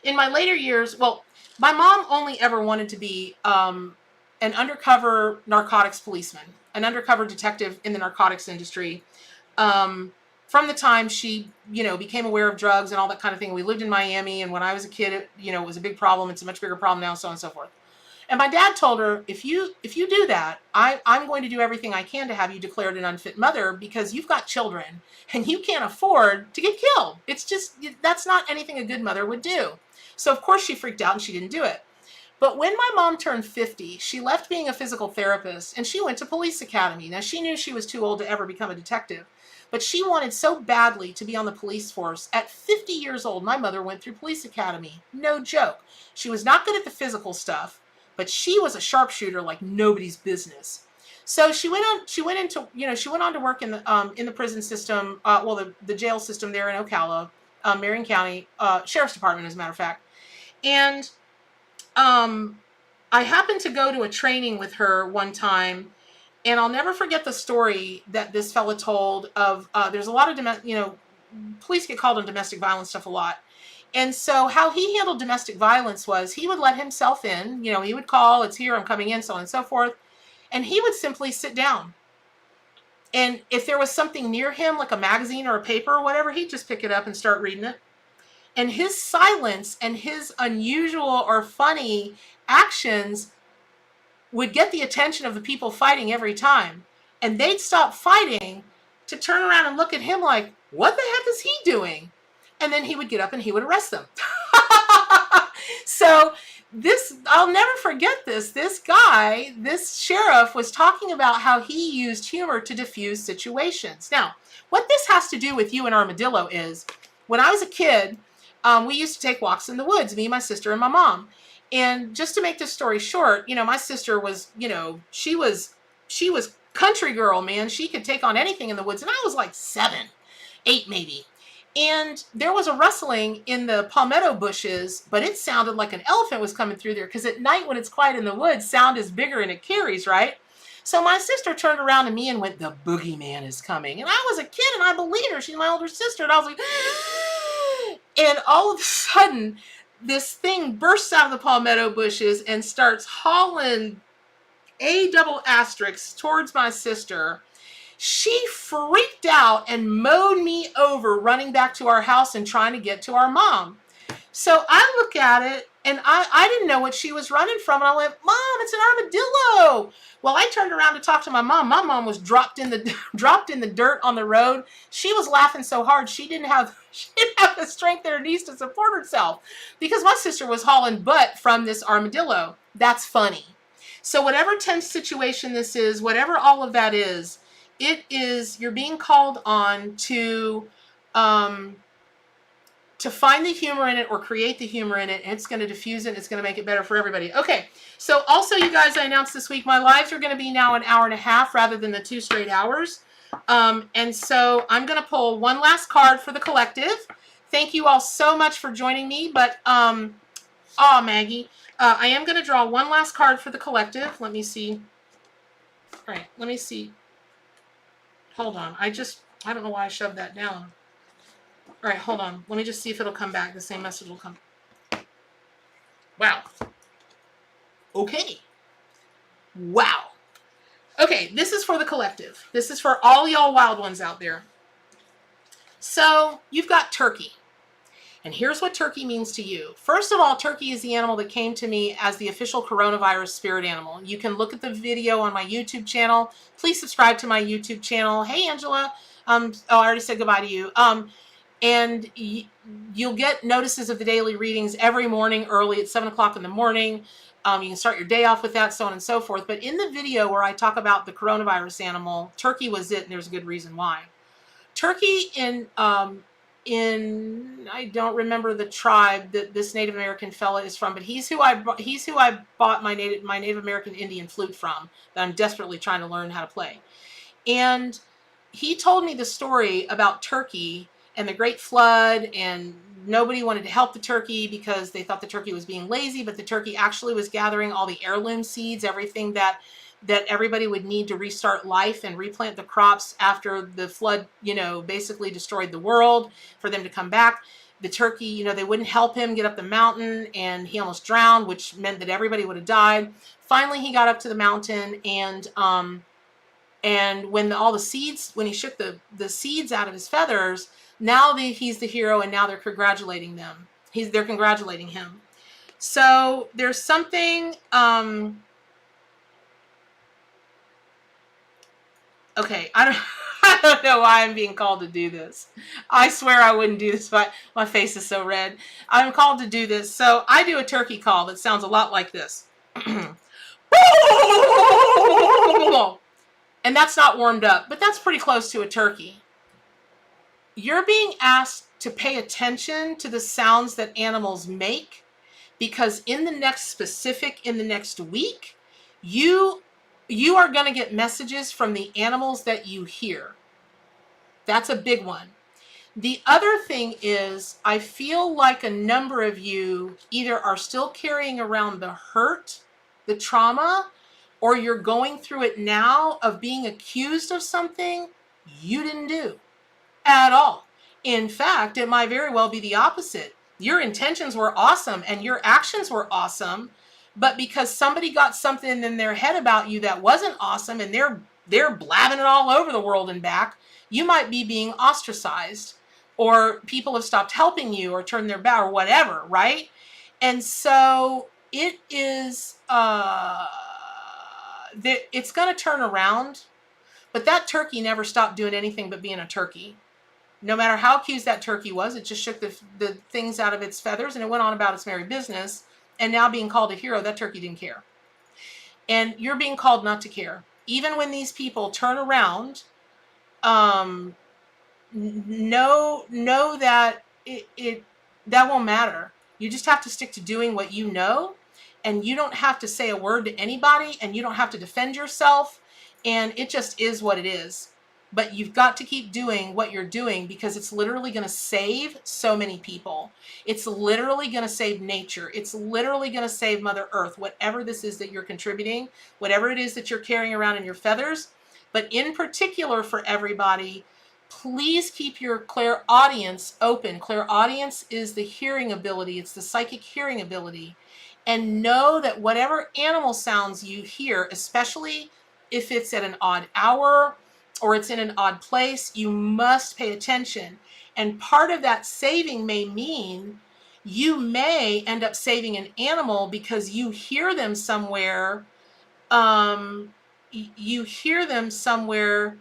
In my later years, well, my mom only ever wanted to be an undercover narcotics policeman, an undercover detective in the narcotics industry. From the time she, you know, became aware of drugs and all that kind of thing. We lived in Miami, and when I was a kid, it was a big problem. It's a much bigger problem now, so on and so forth. And my dad told her, if you do that, I'm going to do everything I can to have you declared an unfit mother, because you've got children and you can't afford to get killed. It's just, that's not anything a good mother would do. So of course she freaked out and she didn't do it. But when my mom turned 50, she left being a physical therapist and she went to police academy. Now she knew she was too old to ever become a detective, but she wanted so badly to be on the police force. At 50 years old, my mother went through police academy. No joke. She was not good at the physical stuff, but she was a sharpshooter like nobody's business. So she went on to work in the prison system, the jail system there in Ocala, Marion County, Sheriff's Department, as a matter of fact. And I happened to go to a training with her one time, and I'll never forget the story that this fella told of, there's a lot of, police get called on domestic violence stuff a lot. And so how he handled domestic violence was he would let himself in, he would call, it's here, I'm coming in, so on and so forth. and he would simply sit down. And if there was something near him, like a magazine or a paper or whatever, he'd just pick it up and start reading it. And his silence and his unusual or funny actions would get the attention of the people fighting every time. And they'd stop fighting to turn around and look at him like, what the heck is he doing? And then he would get up and he would arrest them. So this, I'll never forget this. This guy, this sheriff, was talking about how he used humor to diffuse situations. Now, what this has to do with you and Armadillo is, when I was a kid, we used to take walks in the woods, me, my sister, and my mom. And just to make this story short, you know, my sister was, you know, she was country girl, man. She could take on anything in the woods. And I was like 7, 8 maybe. And there was a rustling in the palmetto bushes, but it sounded like an elephant was coming through there, because at night when it's quiet in the woods, sound is bigger and it carries, right? So my sister turned around to me and went, the boogeyman is coming. And I was a kid and I believed her. She's my older sister. And I was like, and all of a sudden, this thing bursts out of the palmetto bushes and starts hauling A double asterisk towards my sister. She freaked out and mowed me over, running back to our house and trying to get to our mom. So I look at it, and I didn't know what she was running from. And I went, Mom, it's an armadillo. Well, I turned around to talk to my mom. My mom was dropped in the dirt on the road. She was laughing so hard she didn't have the strength in her knees to support herself, because my sister was hauling butt from this armadillo. That's funny. So whatever tense situation this is, whatever all of that is, it is, you're being called on to find the humor in it or create the humor in it, and it's going to diffuse it. It's going to make it better for everybody. Okay, so also, you guys, I announced this week my lives are going to be now an hour and a half rather than the 2 straight hours. And so I'm going to pull one last card for the collective. Thank you all so much for joining me. But, Maggie, I am going to draw one last card for the collective. Let me see. All right, let me see. Hold on. I don't know why I shoved that down. All right, hold on. Let me just see if it'll come back. The same message will come. Wow. Okay. Wow. Okay, this is for the collective. This is for all y'all wild ones out there. So, you've got turkey. And here's what turkey means to you. First of all, turkey is the animal that came to me as the official coronavirus spirit animal. You can look at the video on my YouTube channel. Please subscribe to my YouTube channel. Hey, Angela. I already said goodbye to you. And you'll get notices of the daily readings every morning early at 7 o'clock in the morning. You can start your day off with that, so on and so forth. But in the video where I talk about the coronavirus animal, turkey was it, and there's a good reason why. Turkey in I don't remember the tribe that this Native American fella is from, but he's who I bought my Native American Indian flute from, that I'm desperately trying to learn how to play. And he told me the story about turkey and the Great Flood, and nobody wanted to help the turkey because they thought the turkey was being lazy, but the turkey actually was gathering all the heirloom seeds, everything that everybody would need to restart life and replant the crops after the flood, basically destroyed the world, for them to come back. The turkey, they wouldn't help him get up the mountain, and he almost drowned, which meant that everybody would have died. Finally, he got up to the mountain, and when he shook the seeds out of his feathers, now he's the hero, and now they're congratulating them. They're congratulating him. So there's something. Okay, I don't know why I'm being called to do this. I swear I wouldn't do this, but my face is so red. I'm called to do this. So I do a turkey call that sounds a lot like this. And that's not warmed up, but that's pretty close to a turkey. You're being asked to pay attention to the sounds that animals make, because in the next week, you are going to get messages from the animals that you hear. That's a big one. The other thing is, I feel like a number of you either are still carrying around the hurt, the trauma, or you're going through it now of being accused of something you didn't do at all. In fact, it might very well be the opposite. Your intentions were awesome and your actions were awesome, but because somebody got something in their head about you that wasn't awesome, and they're blabbing it all over the world and back, you might be being ostracized, or people have stopped helping you or turned their back or whatever, right? And so it is, it's going to turn around, but that turkey never stopped doing anything but being a turkey. No matter how accused that turkey was, it just shook the things out of its feathers and it went on about its merry business. And now being called a hero, that turkey didn't care. And you're being called not to care. Even when these people turn around, know that that won't matter. You just have to stick to doing what you know, and you don't have to say a word to anybody, and you don't have to defend yourself, and it just is what it is. But you've got to keep doing what you're doing, because it's literally going to save so many people. It's literally going to save nature. It's literally going to save Mother Earth, whatever this is that you're contributing, whatever it is that you're carrying around in your feathers. But in particular for everybody, please keep your clairaudience open. Clairaudience is the hearing ability. It's the psychic hearing ability. And know that whatever animal sounds you hear, especially if it's at an odd hour or it's in an odd place, you must pay attention. And part of that saving may mean you may end up saving an animal because you hear them somewhere. You hear them somewhere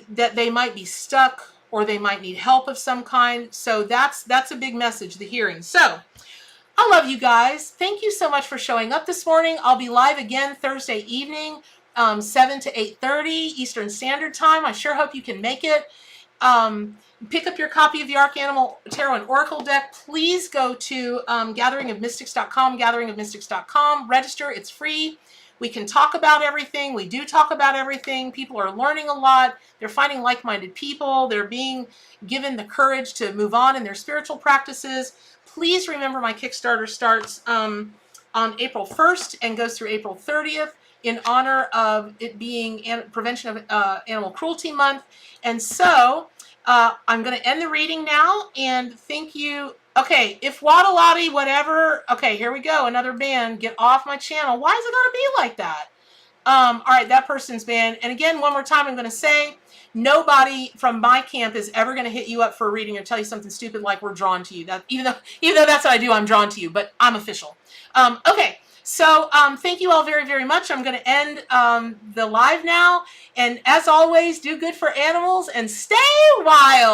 that they might be stuck, or they might need help of some kind. So that's a big message, the hearing. So I love you guys. Thank you so much for showing up this morning. I'll be live again Thursday evening, 7 to 8:30 Eastern Standard Time. I sure hope you can make it. Pick up your copy of the Arcanimal Tarot and Oracle deck. Please go to gatheringofmystics.com, gatheringofmystics.com. Register. It's free. We can talk about everything. We do talk about everything. People are learning a lot. They're finding like-minded people. They're being given the courage to move on in their spiritual practices. Please remember my Kickstarter starts on April 1st and goes through April 30th in honor of it being Prevention of Animal Cruelty Month. And so I'm going to end the reading now, and thank you. Okay, if Waddalati, whatever. Okay, here we go. Another ban. Get off my channel. Why is it going to be like that? All right, that person's banned. And again, one more time, I'm going to say, nobody from my camp is ever going to hit you up for a reading or tell you something stupid like we're drawn to you. That even though that's what I do, I'm drawn to you, but I'm official. Okay, so thank you all very, very much. I'm going to end the live now. And as always, do good for animals and stay wild.